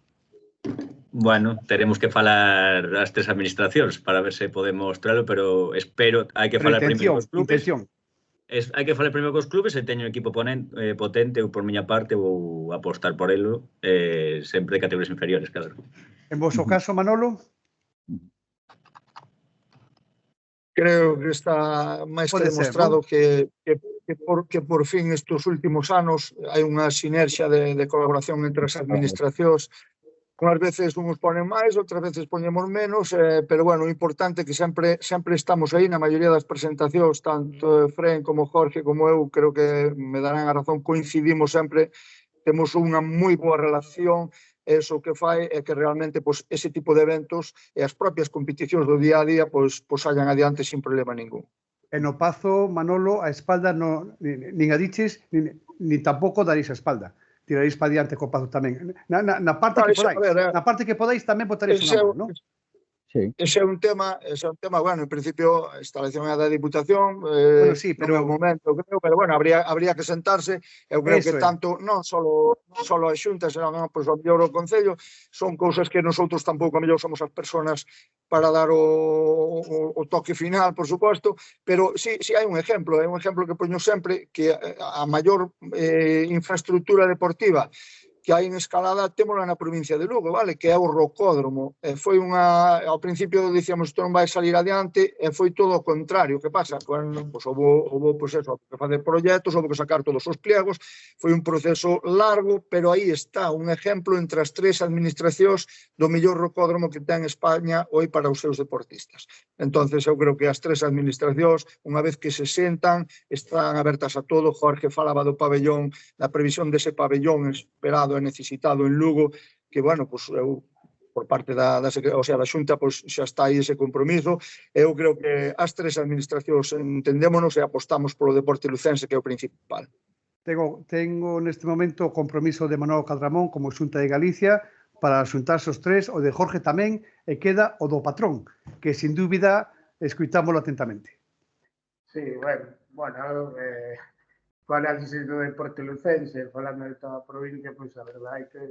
Bueno, teremos que falar as tres administracións para ver se podemos traerlo, pero espero, hai que falar primeiro cos clubes. Hai que falar primeiro cos clubes e teño un equipo potente, ou por miña parte vou apostar por elo, sempre de categorías inferiores, claro. En vosso caso, Manolo? Creo que está máis que demostrado que por fin estes últimos anos hai unha sinerxia de colaboración entre as administracións. Unhas veces uns ponen máis, outras veces ponemos menos, pero bueno, o importante é que sempre estamos aí na maioría das presentacións, tanto Fren como Jorge como eu, creo que me darán a razón, coincidimos sempre, temos unha moi boa relación. Eso que fai é que realmente ese tipo de eventos e as propias competicións do día a día sallan adiante sin problema ningún. E no Pazo, Manolo, a espalda nin a diches, ni tampouco daréis a espalda. tiraréis para diante co Pazo tamén. Na parte que podáis. Na parte que podáis tamén botaréis unha mão, non? Sí. Ese é un tema, bueno, en principio a instalación é da Diputación, bueno, sí, pero no momento, creo, pero bueno, habría que sentarse, eu creo que tanto, non solo a Xunta, senón, pois, o mellor o Concello, son cousas que nosotros tampouco a mellor somos as persoas para dar o toque final, por suposto, pero sí hai un exemplo que poño sempre, que a maior infraestructura deportiva que hai en Escalada témola na provincia de Lugo, vale? Que é o Rocódromo. Foi ao principio dicíamos isto non vai salir adiante e foi todo o contrario. Que pasa? Houve que facer proxectos, houve que sacar todos os pliegos, foi un proceso largo, pero aí está un exemplo entre as tres administracións do mellor rocódromo que ten España hoy para os seus deportistas. Entonces eu creo que as tres administracións, unha vez que se sentan, están abertas a todo. Jorge falaba do pabellón, da previsión dese pabellón esperado e necesitado en Lugo, que, bueno, pues, eu, por parte da Xunta, pues, xa está aí ese compromiso. Eu creo que as tres administracións entendémonos e apostamos polo deporte lucense, que é o principal. Tengo neste momento o compromiso de Manolo Cadramón como Xunta de Galicia para xuntarse os tres, o de Jorge tamén, e queda o do patrón, que, sin dúbida, escuitámoslo atentamente. Sí, bueno, o análisis do deporte lucense, falando de toda a provincia, pois a verdade é que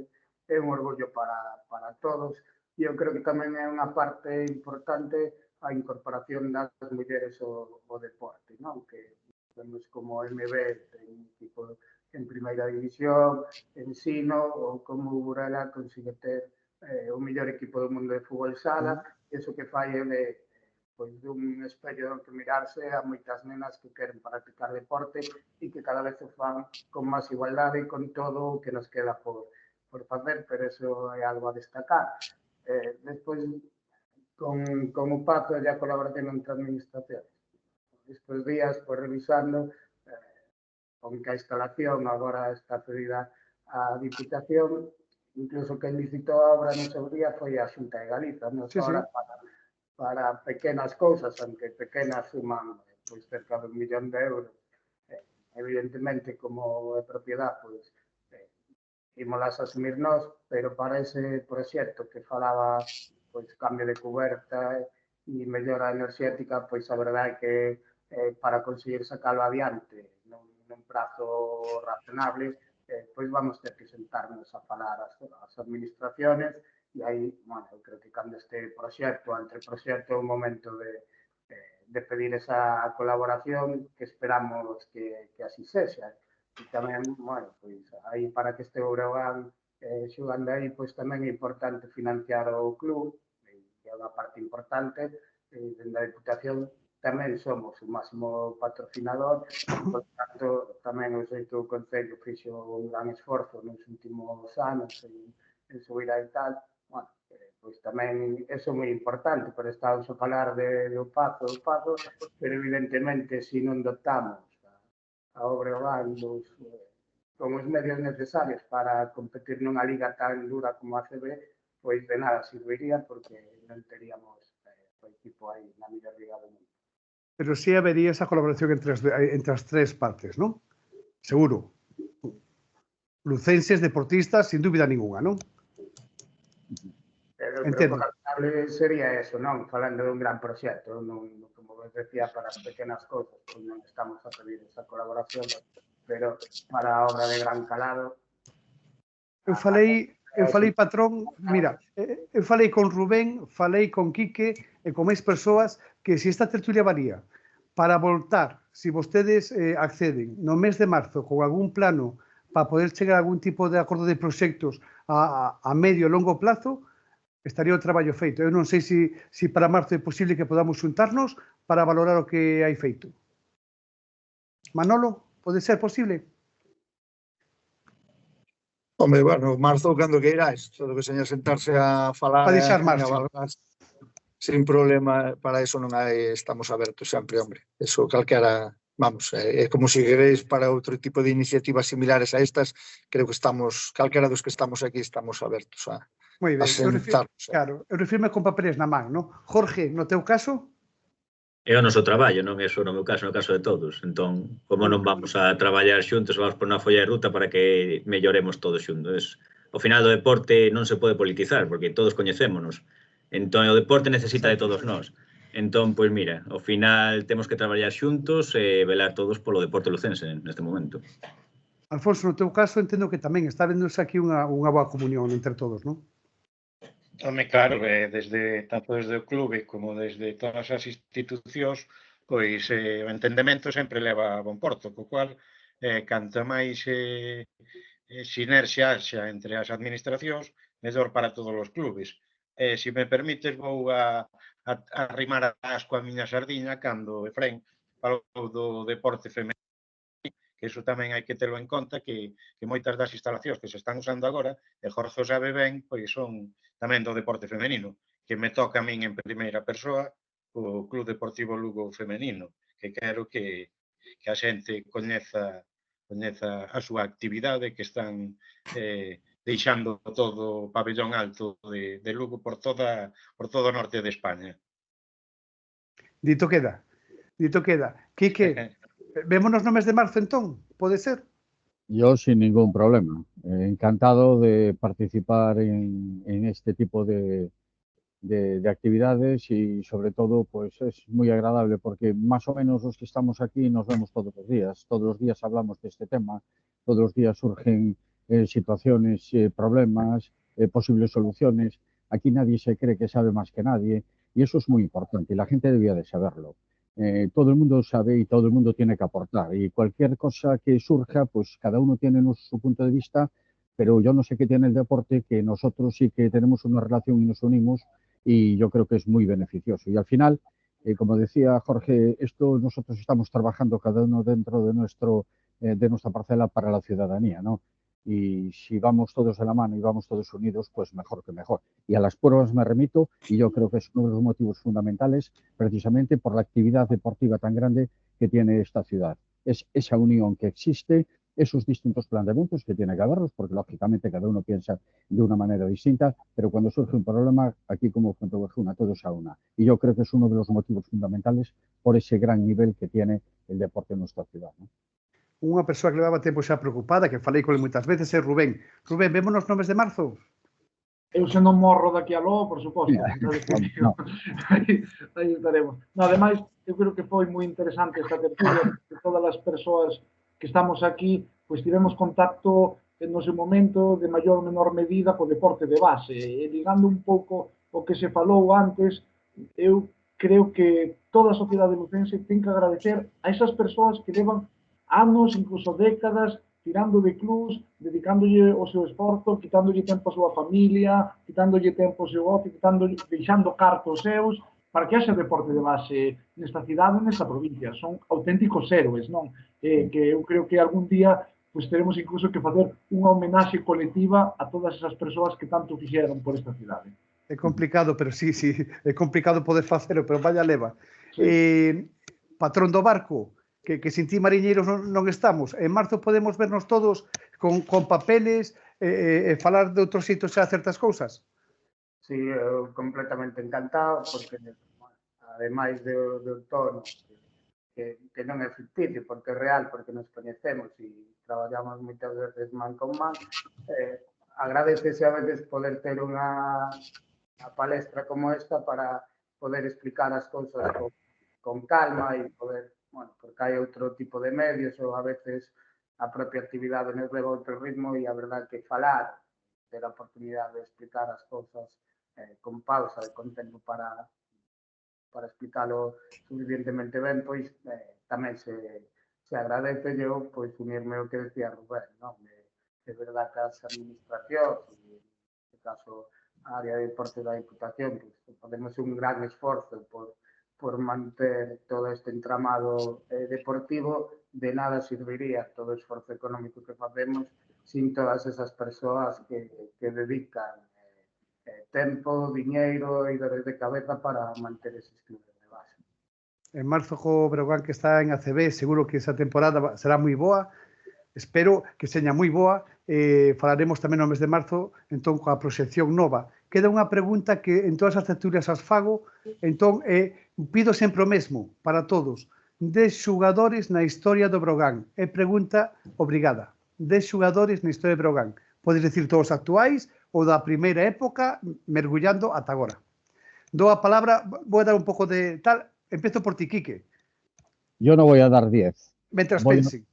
é un orgullo para todos. E eu creo que tamén é unha parte importante a incorporación das mulleres ao deporte, non? Que vemos como MB ten equipo en primeira división, Ensino, ou como Burela consigue ter o mellor equipo do mundo de fútbol sala, e iso que fai é dun espello que mirarse a moitas nenas que queren practicar deporte e que cada vez o fan con máis igualdade e con todo o que nos queda por facer, pero eso é algo a destacar. Despois, con o Pazo e a colaboración entre administracións. Estes días, revisando, con que a instalación agora está cedida á Diputación, incluso quen licitou a obra no seu día foi a Xunta de Galiza, non só para pequenas cousas, aunque pequenas suman cerca de 1 millón de euros. Evidentemente, como é propiedade, ímolas asumir nós, pero para ese proxecto que falaba cambio de cuberta e mellora enerxética, a verdade é que para conseguir sacalo adiante nun prazo razonable, vamos ter que sentarnos a falar as administraciones. E aí, eu creo que cando este proxecto, entre proxecto, é un momento de pedir esa colaboración que esperamos que así sexa. E tamén, aí para que este Breogán xogando aí, tamén é importante financiar o club, que é unha parte importante, dende a Diputación tamén somos o máximo patrocinador, por tanto, tamén o sei que o Concello fixo un gran esforzo nos últimos anos en subir aí tal. Tamén eso é moi importante, pero estamos a falar do Pazo, pero evidentemente se non dotamos a Breogán con os medios necesarios para competir nunha liga tan dura como a CB, de nada serviría porque non teríamos o equipo aí na mellor liga do mundo. Pero sí habería esa colaboración entre as tres partes, non? Seguro. Lucenses, deportistas, sin dúbida ninguna, non? Entendo. O sería eso, non? Falando dun gran proxecto, como vos decía, para as pequenas cousas, non estamos a pedir esa colaboración, pero para a obra de gran calado... Eu falei, patrón, mira, eu falei con Rubén, falei con Quique e con máis persoas que se esta tertulia varía para voltar, se vostedes acceden no mes de marzo con algún plano para poder chegar a algún tipo de acordo de proxectos a medio e longo plazo, estaría o traballo feito. Eu non sei se para marzo é posible que podamos xuntarnos para valorar o que hai feito. Manolo, pode ser posible? Home, bueno, marzo cando que iráis, todo que seña sentarse a falar... Para deixar marzo. Sin problema, para eso non hai, estamos abertos sempre, hombre. Eso calquera, vamos, é como se queréis para outro tipo de iniciativas similares a estas, creo que estamos, calquera dos que estamos aquí, estamos abertos a... Moi ben, eu refirme con papeles na man, non? Jorge, no teu caso? É o noso traballo, non é só no meu caso, no caso de todos. Entón, como non vamos a traballar xuntos, vamos por unha folla de ruta para que melloremos todos xuntos. Ao final do deporte non se pode politizar, porque todos coñecémonos. Entón, o deporte necesita de todos nós. Entón, pois mira, ao final temos que traballar xuntos e velar todos polo deporte lucense neste momento. Alfonso, no teu caso, entendo que tamén está vendose aquí unha boa comunión entre todos, non? Home, claro, tanto desde o clube como desde todas as institucións, pois o entendemento sempre leva a bon porto, co cual, canto máis sinerxia haxa entre as administracións, mellor para todos os clubes. Se me permites, vou a arrimar asco a miña sardiña cando Efrén falou do deporte femenino, que iso tamén hai que telo en conta, que moitas das instalacións que se están usando agora, e Jorge o sabe ben, pois son tamén do deporte femenino, que me toca a min en primeira persoa o Club Deportivo Lugo Femenino, que quero que a xente coñeza a súa actividade, que están deixando todo o pabellón alto de Lugo por todo o norte de España. Dito queda. Quique, vémonos no mes de marzo, entón, pode ser? Yo sin ningún problema. Encantado de participar en este tipo de actividades y sobre todo pues es muy agradable porque más o menos los que estamos aquí nos vemos todos los días hablamos de este tema, todos los días surgen situaciones, problemas, posibles soluciones. Aquí nadie se cree que sabe más que nadie y eso es muy importante y la gente debía de saberlo. Todo el mundo sabe y todo el mundo tiene que aportar y cualquier cosa que surja, pues cada uno tiene su punto de vista, pero yo no sé qué tiene el deporte, que nosotros sí que tenemos una relación y nos unimos y yo creo que es muy beneficioso. Y al final, como decía Jorge, esto nosotros estamos trabajando cada uno dentro de nuestra parcela para la ciudadanía, ¿no? Y si vamos todos de la mano y vamos todos unidos, pues mejor que mejor. Y a las pruebas me remito y yo creo que es uno de los motivos fundamentales precisamente por la actividad deportiva tan grande que tiene esta ciudad. Es esa unión que existe, esos distintos planteamientos que tiene que haberlos, porque lógicamente cada uno piensa de una manera distinta, pero cuando surge un problema, aquí como Fuente Ovejuna, todos a una. Y yo creo que es uno de los motivos fundamentales por ese gran nivel que tiene el deporte en nuestra ciudad, ¿no? Unha persoa que levaba tempo xa preocupada, que falei con ele moitas veces, é Rubén. Rubén, vémonos no mes de marzo? Eu se non morro daqui a logo, por suposto. No. Aí estaremos. No, ademais, eu creo que foi moi interesante esta tertulia, que todas as persoas que estamos aquí, pois tivemos contacto no seu momento de maior ou menor medida co deporte de base. E ligando un pouco o que se falou antes, eu creo que toda a sociedade lucense ten que agradecer a esas persoas que levan anos, incluso décadas, tirando de clubs, dedicándolle o seu esforzo, quitándolle tempo a súa familia, quitándolle tempo ao seu ocio, deixando cartos seus, para que haxa deporte de base nesta cidade, nesta provincia. Son auténticos héroes, non? Que eu creo que algún día pues, teremos incluso que facer unha homenaxe colectiva a todas esas persoas que tanto fixeron por esta cidade. É complicado, pero sí, é complicado poder facelo, pero vaya leva. Sí. Patrón do barco, que sin ti mariñeiros non estamos. En marzo podemos vernos todos con papeles e falar de outros sitios xa certas cousas. Sí, eu completamente encantado, porque ademais do tono, que non é ficticio, porque é real, porque nos coñecemos e traballamos moitas veces man con man, agradecese a veces poder ter unha palestra como esta para poder explicar as cousas con calma e poder, bueno, porque hai outro tipo de medios ou a veces a propia actividade nos leva a outro ritmo e a verdade que falar, ter a oportunidade de explicar as cousas con pausa e con tempo para explicalo suficientemente ben, pois tamén se agradece eu pois unirme ao que decía Rubén, non? De verdade que as administracións, e neste caso a área de deporte da Diputación, pois podemos un gran esforzo por manter todo este entramado deportivo, de nada serviría todo o esforzo económico que facemos sin todas esas persoas que dedican tempo, diñeiro e dores de cabeza para manter eses clubes de base. En marzo co Breogán que está en ACB, seguro que esa temporada será moi boa, espero que seña moi boa. Falaremos tamén no mes de marzo entón coa proxección nova queda unha pregunta que en todas as tertulias as fago, entón pido sempre o mesmo para todos. 10 xugadores na historia do Brogan. É pregunta obrigada. 10 xugadores na historia do Brogan. Podes decir todos os actuais ou da primeira época, mergullando ata agora. Dou a palabra, vou dar un pouco de tal. Empezo por ti, Quique. Yo no voy a dar 10. Mentras pensen.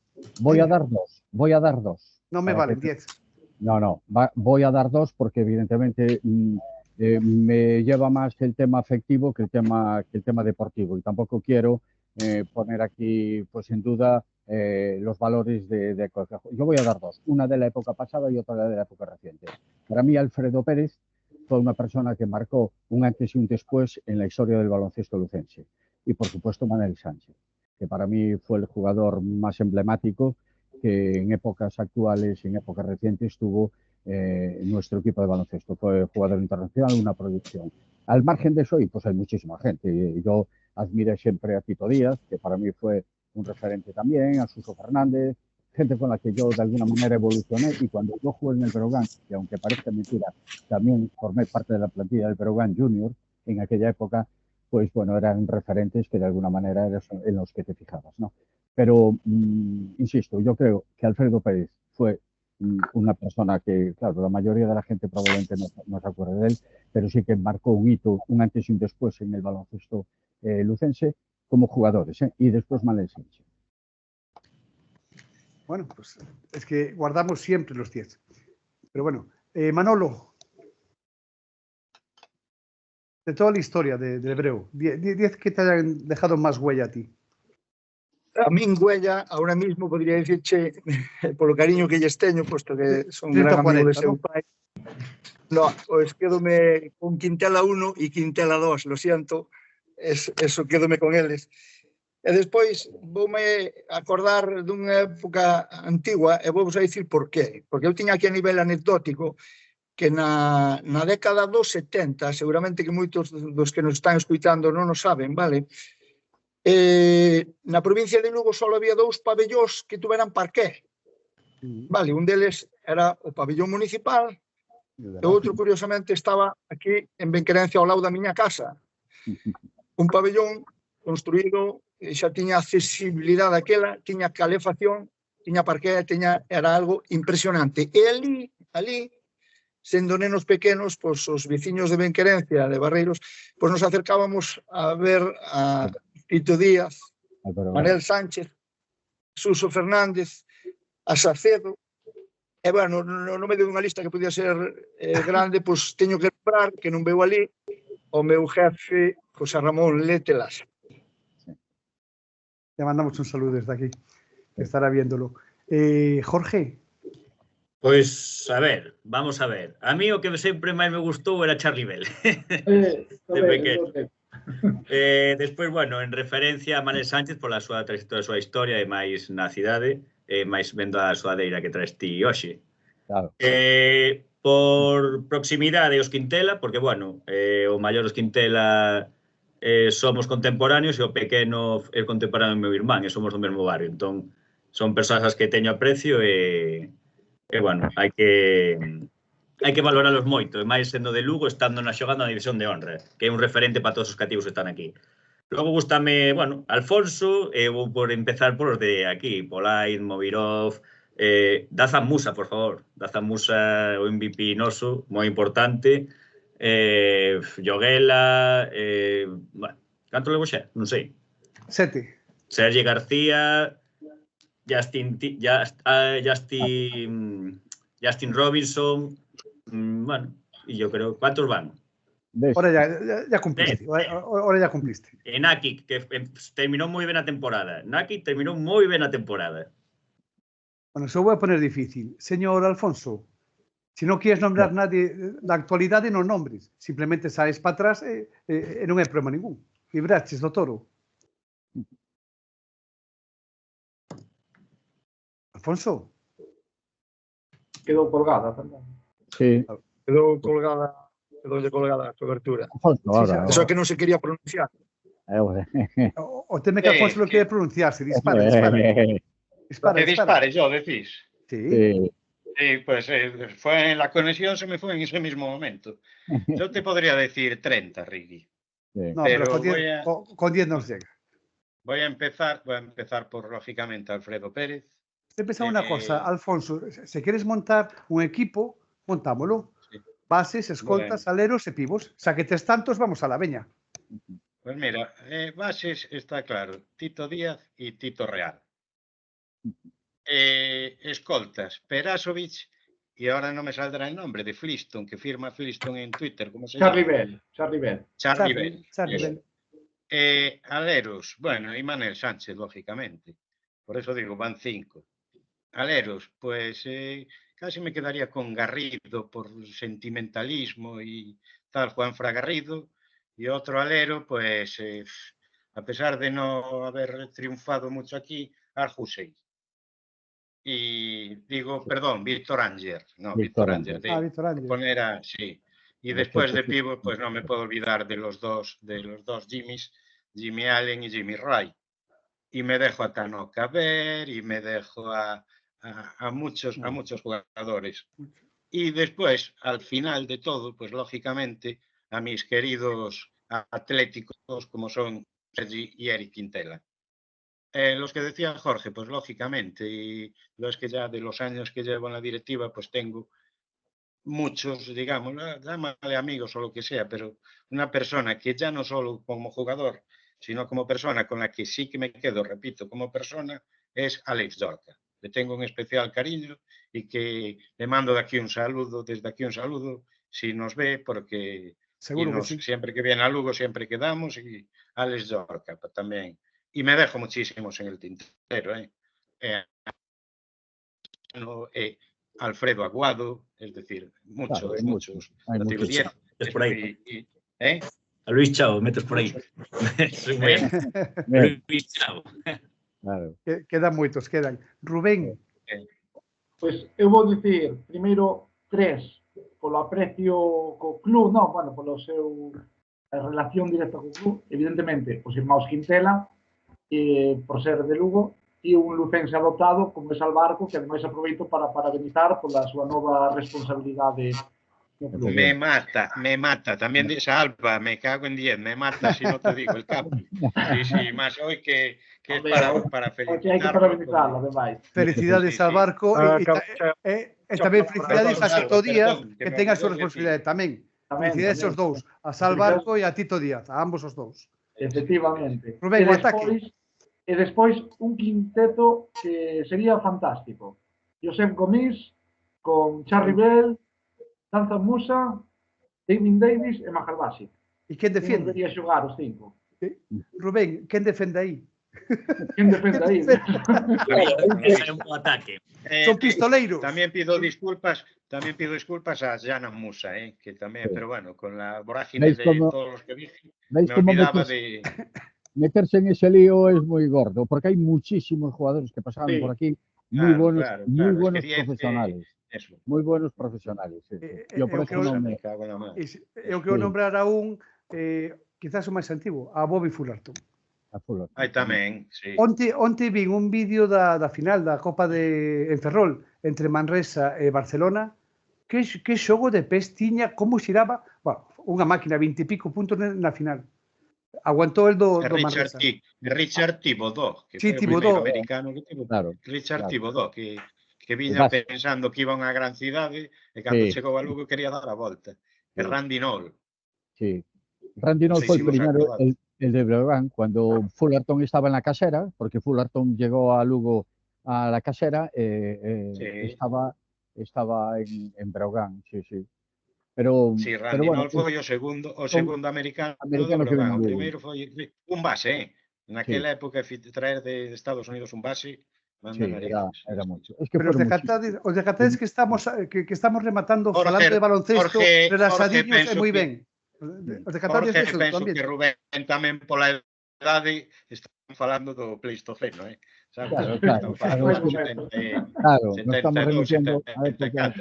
Voy a dar 2. Voy a dar 2. Non me valen 10. No. Voy a dar 2 porque evidentemente me lleva más el tema afectivo que el tema deportivo. Y tampoco quiero poner aquí pues en duda los valores de yo voy a dar 2. Una de la época pasada y otra de la época reciente. Para mí, Alfredo Pérez fue una persona que marcó un antes y un después en la historia del baloncesto lucense. Y, por supuesto, Manel Sánchez, que para mí fue el jugador más emblemático que en épocas actuales y en épocas recientes tuvo nuestro equipo de baloncesto. Fue jugador internacional, una producción. Al margen de eso, pues hay muchísima gente. Yo admiré siempre a Tito Díaz, que para mí fue un referente también, a Suso Fernández, gente con la que yo de alguna manera evolucioné. Y cuando yo jugué en el Breogán, que aunque parezca mentira, también formé parte de la plantilla del Breogán Junior en aquella época, pues bueno, eran referentes que de alguna manera eran en los que te fijabas, ¿no? Pero, insisto, yo creo que Alfredo Pérez fue una persona que, claro, la mayoría de la gente probablemente no se acuerde de él, pero sí que marcó un hito, un antes y un después en el baloncesto lucense como jugadores, y después Manel Sánchez. Bueno, pues es que guardamos siempre los 10. Pero bueno, Manolo, de toda la historia del Breu, 10 que te hayan dejado más huella a ti. A min huella, ahora mismo podría decirche, polo cariño que lles teño, puesto que son gran amigo de seu pai. No, pois quédome con Quintela 1 e Quintela 2, lo siento, eso quédome con eles. E despois voume acordar dunha época antigua e vou a dicir por qué. Porque eu tiña aquí a nivel anecdótico que na década dos 70, seguramente que moitos dos que nos están escuitando non o saben, vale? Na provincia de Lugo só había 2 pabellóns que tuveran parqué. Vale, un deles era o pabellón municipal e outro, curiosamente, estaba aquí en Benquerencia ao lado da miña casa. Un pabellón construído, xa tiña accesibilidade aquela, tiña calefacción, tiña parqué, era algo impresionante. E ali, sendo nenos pequenos, pois os veciños de Benquerencia, de Barreiros, pois nos acercábamos a ver a Tito Díaz, Manel Sánchez, Suso Fernández, a Sacedo. E, bueno, no medio dunha lista que podía ser grande, pois teño que lembrar que non veo ali o meu jefe, José Ramón Letelas. Le mandamos un saludo desde aquí, que estará viéndolo. Jorge. Pois, a ver, vamos a ver. A mí o que sempre máis me gustou era Charlie Bell. De pequeno. Despois, bueno, en referencia a Manel Sánchez pola súa trayectoria, a súa historia e máis na cidade, máis vendo a suadeira que traes ti hoxe. Claro. Por proximidade os Quintela, porque, bueno, o maior os Quintela somos contemporáneos e o pequeno é contemporáneo do meu irmán e somos do mesmo barrio, entón son persoas que teño aprecio e bueno, hai que valoralos moito, e máis sendo de Lugo, estando xogando na división de honra, que é un referente para todos os cativos que están aquí. Logo gustame, bueno, Alfonso, e vou por empezar por os de aquí, Polait, Movirov, Dazan Musa, por favor. Dazan Musa, o MVP noso, moi importante. Lloguela, bueno, canto levo xa? Non sei. 7. Sergi García, Justin Robinson, bueno, y yo creo, ¿cuántos van? Ahora ya cumpliste. Ahora ya cumpliste. Naki, que terminó muy bien la temporada. Naki terminó muy bien la temporada. Bueno, se lo voy a poner difícil. Señor Alfonso, si no quieres nombrar nadie de la actualidad, no nombres. Simplemente sales para atrás y no hay problema ningún. Y braches, do Toro. Alfonso. Quedou colgada, perdón. Sí. Quedou colgada a cobertura. Ahora, eso que non se quería pronunciar. O teme que Alfonso lo quiere pronunciarse. Dispara. Dispare, yo, decís. Sí. Sí, pues fue la conexión se me fue en ese mismo momento. Yo te podría decir 30, Ricky. Sí. No, pero Pero con 10 nos llega. voy a empezar por, lógicamente, Alfredo Pérez. He pensado una cosa, Eh, Alfonso, si quieres montar un equipo, montámoslo. sí. Bases, escoltas, Bueno. aleros e pivos. O sea, que tres tantos, vamos a la veña. Pues mira, bases está claro, Tito Díaz y Tito Real. Escoltas, Perasovic, y ahora no me saldrá el nombre, de Fliston, que firma Fliston en Twitter, ¿cómo se Charlie llama? Bell. Charlie Bell. Charlie Eso. Bell. Aleros, bueno, y Manuel Sánchez, lógicamente. Por eso digo, van 5. Aleros, pues casi me quedaría con Garrido por sentimentalismo y tal, Juanfra Garrido. Y otro alero, pues a pesar de no haber triunfado mucho aquí, Al-Hussein. Y digo, perdón, Víctor Ángel. No, Víctor Ángel. Víctor Ángel. Poner a, sí. Y después de pivot, pues no me puedo olvidar de los dos Jimmys, Jimmy Allen y Jimmy Wright. Y me dejo a Tanaka Ver y me dejo a muchos jugadores. Y después, al final de todo, pues lógicamente, a mis queridos atléticos como son Sergi y Eric Quintela. Los que decía Jorge, pues lógicamente, y los que ya de los años que llevo en la directiva, pues tengo muchos, digamos, llámale amigos o lo que sea, pero una persona que ya no solo como jugador, sino como persona con la que sí que me quedo, repito, como persona, es Alex Dorca. Le tengo un especial cariño y que le mando de aquí un saludo, desde aquí un saludo, si nos ve, porque Seguro que sí. siempre que viene a Lugo, siempre quedamos, y Alex Dorca también. Y me dejo muchísimos en el tintero, Alfredo Aguado, es decir, muchos. Hay muchos. 10. Por ahí. A Luis Chao, metes por aí. Luis Chao. Claro. Quedan moitos, quedan. Rubén. Pois eu vou dicir, primeiro, 3, polo aprecio co club, non, bueno, polo seu relación directa co club, evidentemente, os irmãos Quintela, por ser de Lugo, e un lucense adoptado como é Salvarco, que ademais aproveito para parabenizar pola súa nova responsabilidade. Me mata, también de Salva, me cago en 10, me mata si no te digo el Capi. Sí, más hoy que es para felicitarlo. Hai que parabenizarlo, ademais. Felicidades al Barco e tamén felicidades a Tito Díaz, que tenga a súa responsabilidade tamén. Felicidades aos dous, a Sal Barco e a Tito Díaz, a ambos os dous. Efectivamente. Rubén, o ataque. E despois un quinteto que sería fantástico. Josep Gomis, con Charlie Bell, Danza Musa, David Davis e Mahalbasi. E quen defende? Debería xogar os 5. Rubén, quen defende aí? Quen defende aí? É un bo ataque. Son pistoleiros. Tamén pido disculpas a Jana Musa, que tamén, pero bueno, con la vorágine de todos los que dije, me olvidaba de... Meterse en ese lío es muy gordo, porque hay muchísimos jugadores que pasaron por aquí, muy buenos profesionales. Muy buenos profesionales. Yo por eso non me cago na mano. Eu quero nombrar a un, quizás o máis antigo, a Bobby Fullerton. Aí tamén, sí. Onte vin un vídeo da final da Copa de Ferrol entre Manresa e Barcelona. Que xogo de pés tiña, como xiraba, bueno, unha máquina, 20 e pico puntos na final. Aguantó el do Manresa. Richard Thibodeau, que sí, foi o primeiro americano que tivo. Claro, Richard Thibodeau, que viña pensando que iba a unha gran cidade e cando chegou a Lugo quería dar a volta. E Randy Knoll. Sí. Randy Knoll foi o primeiro, el de Breogán, cuando Fullerton estaba en la casera, porque Fullerton llegó a Lugo a la casera, estaba en Breogán, sí. Pero, sí, Randy Knoll foi o segundo americano do Breogán. O primeiro foi un base, naquela época traer de Estados Unidos un base, era mucho. Es que pero os decatades que estamos rematando falando de baloncesto, relaxadillos e moi ben. Jorge, penso que Rubén tamén pola edade están falando do Pleistoceno, Claro, nos estamos remitiendo a época.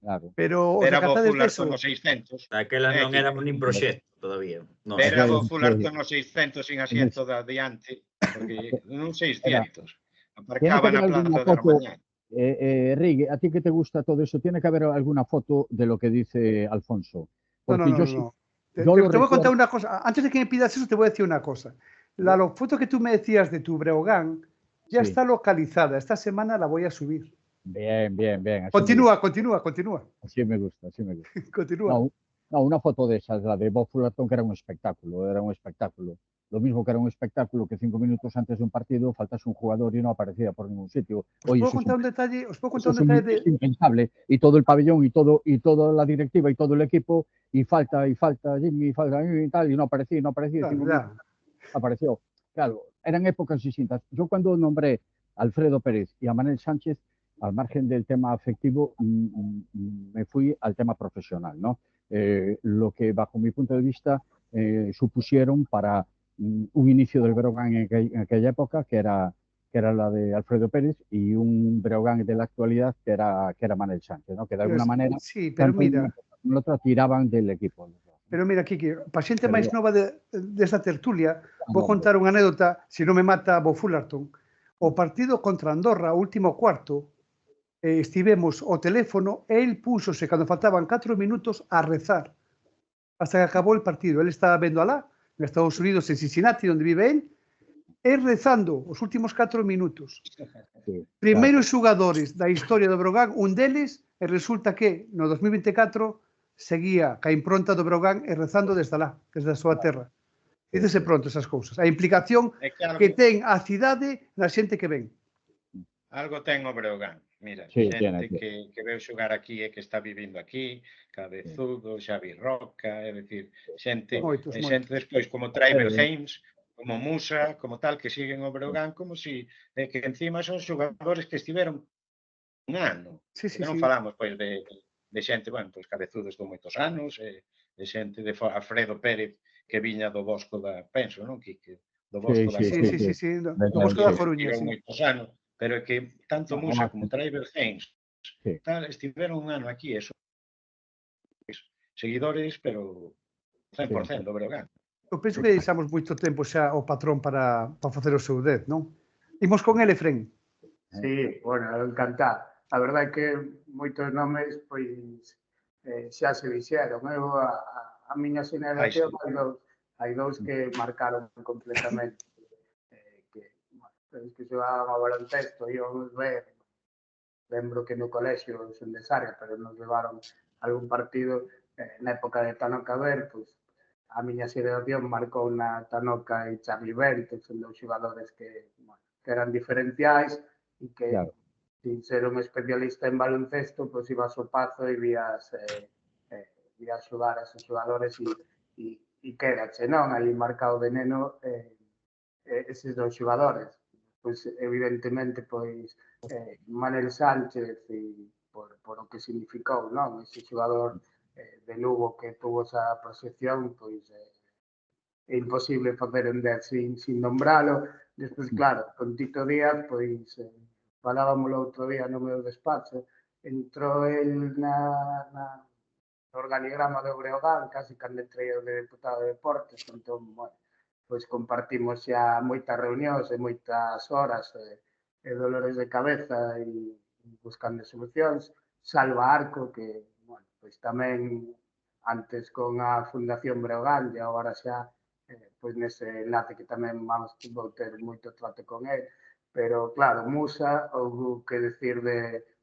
Claro. Pero os decatades de eso. Nos 600. Aquela non éramos nin proxecto todavía. Era o Fullerton nos 600 sin asiento de adiante, porque non 600. Aparcaba na Plaza da Mañá. Rigue, a ti que te gusta todo eso, tiene que haber alguna foto de lo que dice Alfonso. No, no, Porque no, yo, no. Te yo lo voy a contar recuerdo. una cosa. Antes de que me pidas eso, te voy a decir una cosa. La foto que tú me decías de tu Breogán ya Sí. está localizada. Esta semana la voy a subir. Bien, bien, bien. Así Continúa, continúa, continúa. Así me gusta, así me gusta. Continúa. No, una foto de esas, la de Bob Fullerton, que era un espectáculo, era un espectáculo. Lo mismo que era un espectáculo que 5 minutos antes de un partido faltase un jugador y no aparecía por ningún sitio. Os puedo contar un detalle, Es impensable. Y todo el pabellón y toda la directiva y todo el equipo, y falta Jimmy, falta Jimmy y tal, y no aparecía, Claro, 5 ya. minutos apareció. Claro, eran épocas distintas. Yo cuando nombré a Alfredo Pérez y a Manel Sánchez, al margen del tema afectivo, me fui al tema profesional, ¿no? Lo que bajo mi punto de vista supusieron para un inicio del Breogán en aquella época, que era la de Alfredo Pérez, y un Breogán de la actualidad que era Manel Sánchez, ¿no? Que de alguna manera, sí, pero tanto en una mira, como en la otra, tiraban del equipo. pero mira, Kiki, para xente Pero máis nova desta tertulia, vou no, contar unha anécdota, se non me mata Bo Fullerton. O partido contra Andorra, o último cuarto, estivemos ao teléfono e el púxose, cando faltaban 4 minutos, a rezar hasta que acabou el partido. Él estaba vendo alá, en Estados Unidos, en Cincinnati, onde vive él, e rezando os últimos 4 minutos. sí, Primeiros xogadores da historia do Breogán, un deles, e resulta que no 2024 seguía ca impronta do Breogán e rezando desde alá, desde a súa terra. Dícese pronto esas cousas. A implicación É que que ten a cidade na xente que ven. algo ten o Breogán. Mira, Sí, xente tiene. que veu xogar aquí e que está vivindo aquí, Cabezudo, Xavi Roca, é dicir, xente despois como Tribal Games, como Musa, como tal, que siguen o Breogán como si, que encima son xogadores que estiveron un ano. Sí, Porque non falamos, pois, de xente, bueno, pois Cabezudo estou moitos anos, de xente de Alfredo Pérez, que viña do Bosco da, penso, non, Quique? Do Bosco da Coruña. Sí, do Bosco da Coruña, sí. Moitos anos, pero é que tanto Musa como Tribal Games tal, estiveron un ano aquí, eso, seguidores, pero 100% do Breogán. Eu penso que deixamos moito tempo xa o patrón para facer o seu dedo, non? Imos con ele, Fren. Sí, bueno, encantado. A verdade é que moitos nomes, pois, xa se dixeron. Eu, a miña xeneración, hai dous que marcaron completamente. Que, bueno, que xogaban ao baloncesto, íbamos ver, lembro que no colexio son de Sarria, pero nos levaron algún partido na época de Tanoca ver, pois, a miña xeración marcou na Tanoca e Charlie Bell, que son dous xogadores que, bueno, que eran diferenciais e que, sin ser un especialista en baloncesto, pois ibas ao Pazo e vías xogar a esos xogadores e quédache, non? Ali marcado de neno eses dous xogadores. Pois, evidentemente, pois, Manel Sánchez e por o que significou, non? Ese xogador de Lugo que tuvo esa proxección, pois é imposible facer un 10 sin nombralo. Despois, claro, con Tito Díaz, pois falábamos o outro día no meu despacho, entrou el no organigrama do Breogán, casi cando entrei de deputado de deportes, entón, bueno, pois compartimos xa moitas reunións e moitas horas e dolores de cabeza e buscando solucións. Salva Arco, que, bueno, pois tamén antes con a Fundación Breogán e agora xa pois nese enlace que tamén vou ter moito trato con el, pero claro, Musa, ou que decir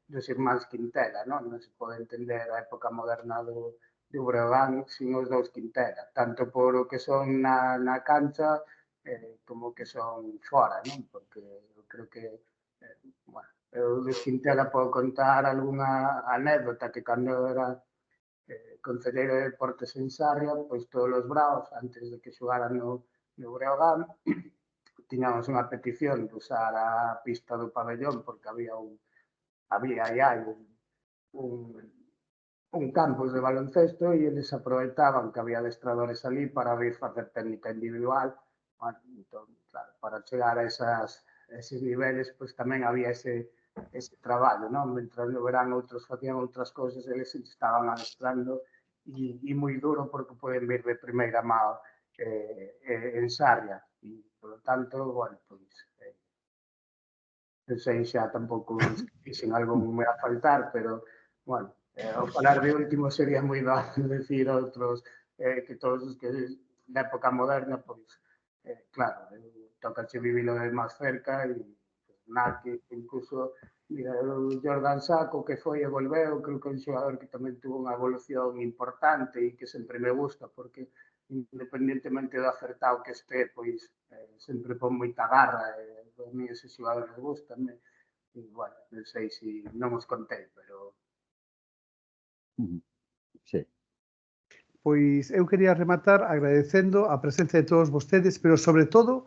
dos irmáns Quintela, non? Non se pode entender a época moderna do Breogán sin os dous Quintela, tanto por o que son na cancha como que son fora, non? Porque eu creo que, bueno, eu dos Quintela podo contar algunha anécdota que cando era concelleiro de Deportes en Sarria, pois todos os bravos, antes de que xogaran no Breogán, tiñamos unha petición de usar a pista do pabellón porque había un campus de baloncesto e eles aproveitaban que había adestradores ali para vir facer técnica individual. Bueno, entón, claro, para chegar a eses niveles, pois tamén había ese traballo, non? Mentras no verán outros facían outras cousas, eles estaban adestrando e moi duro porque poden vir de primeira mão en Sarria. E, por lo tanto, bueno, pois non sei xa tampouco dixen algo me a faltar, pero, bueno, ao falar de último sería moi doado decir outros que todos os que da época moderna, pois, claro, tocache vivilo de máis cerca e Naki, incluso, mira, o Jordan Saco que foi e volveu, creo que é un xogador que tamén tuvo unha evolución importante e que sempre me gusta, porque independentemente do acertado que este, pois sempre pon moita garra e a mí esos xogadores gustanme e, bueno, non sei se non os contei, pero... Sí. Pois eu quería rematar agradecendo a presencia de todos vostedes, pero sobre todo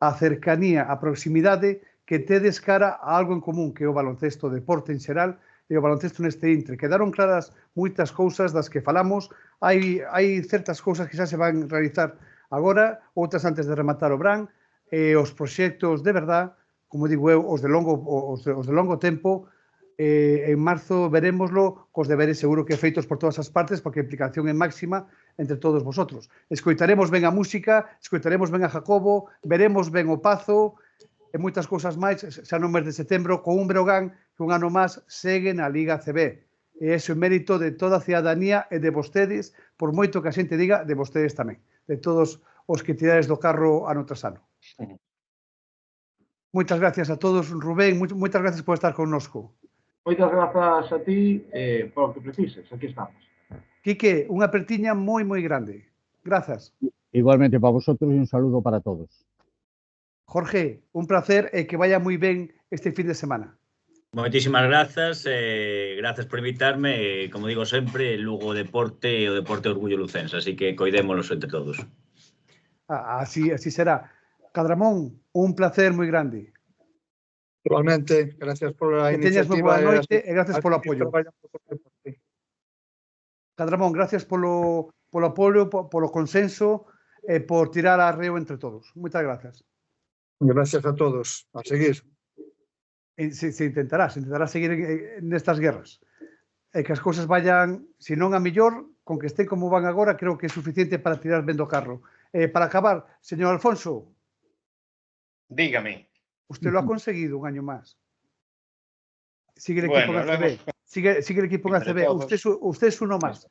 a cercanía, a proximidade que tedes cara a algo en común, que é o baloncesto, o deporte en xeral, e o baloncesto neste intre. Quedaron claras moitas cousas das que falamos, hai certas cousas que xa se van realizar agora, outras antes de rematar o Bran, e os proxectos de verdad, como digo eu, os de longo tempo, en marzo verémoslo cos deberes seguro que feitos por todas as partes, porque a implicación é máxima entre todos vosotros. Escoitaremos ben a música, escoitaremos ben a Jacobo, veremos ben o Pazo, e moitas cousas máis xa no mes de setembro con un Breogán que un ano máis segue na Liga ACB. E ese é o mérito de toda a cidadanía e de vostedes, por moito que a xente diga, de vostedes tamén, de todos os que tirades do carro ano tras ano. Moitas gracias a todos, Rubén, moitas gracias por estar connosco. Moitas grazas a ti por o que precises, aquí estamos. Quique, unha apertiña moi grande. Grazas. Igualmente para vosotros e un saludo para todos. Jorge, un placer e que vaya moi ben este fin de semana. Moitísimas grazas, grazas por invitarme e, como digo sempre, Lugo Deporte e o Deporte Orgullo Lucense, así que coidémonos entre todos. Así será. Cadramón, un placer moi grande. Igualmente, gracias por a que teñas moi iniciativa. boa noite e gracias polo apoio. Cadramón, gracias polo apoio, polo consenso e por tirar a reo entre todos. Moitas grazas. Gracias a todos. A seguir. Se intentará seguir nestas guerras. E que as cousas vayan, se non a mellor, con que estén como van agora, creo que é suficiente para tirar ben do carro. Para acabar, señor Alfonso. Dígame. Usted lo ha conseguido un año más. Sigue el equipo en ACB. Sigue el equipo en ACB. Usted es uno más.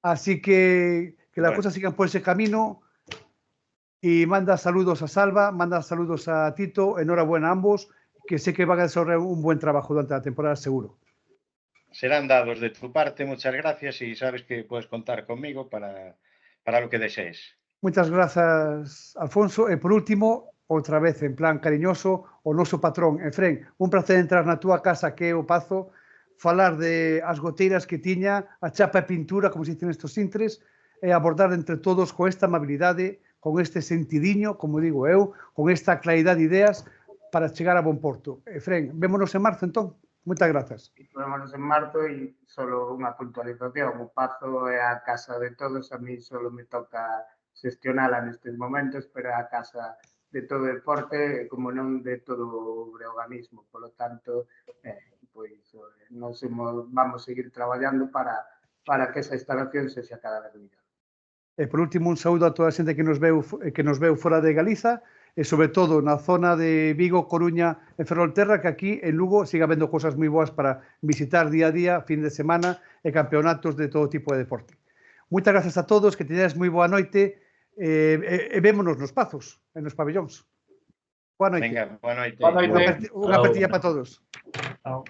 Así que las cosas sigan por ese camino. Y manda saludos a Salva, manda saludos a Tito. Enhorabuena a ambos, que sé que van a desarrollar un buen trabajo durante la temporada, seguro. Serán dados de tu parte. Muchas gracias y sabes que puedes contar conmigo para lo que desees. Muchas gracias, Alfonso. Y por último, outra vez en plan cariñoso, o noso patrón, Efrén, un placer entrar na túa casa que é o Pazo, falar de as goteiras que tiña, a chapa e pintura, como se dicen estos intres, e abordar entre todos con esta amabilidade, con este sentidiño, como digo eu, con esta claridade de ideas para chegar a bon porto. Efrén, vémonos en marzo, entón. Moitas grazas. Vémonos en marzo e solo unha puntualización. O Pazo é a casa de todos, a mí solo me toca xestionala nestes momentos, pero é a casa de todo o deporte, como non de todo o breoganismo. Por lo tanto, pois, nos vamos seguir traballando para que esa instalación sexa cada vez mellor. E por último, un saúdo a toda a xente que nos veu fora de Galiza, e sobre todo na zona de Vigo, Coruña e Ferrolterra, que aquí en Lugo siga habendo cosas moi boas para visitar día a día, fin de semana e campeonatos de todo tipo de deporte. Moitas gracias a todos, que teñades moi boa noite, e vémonos nos Pazos, e nos pabellóns. Boa noite. Venga, boa noite. Unha apertilla para todos. Chao.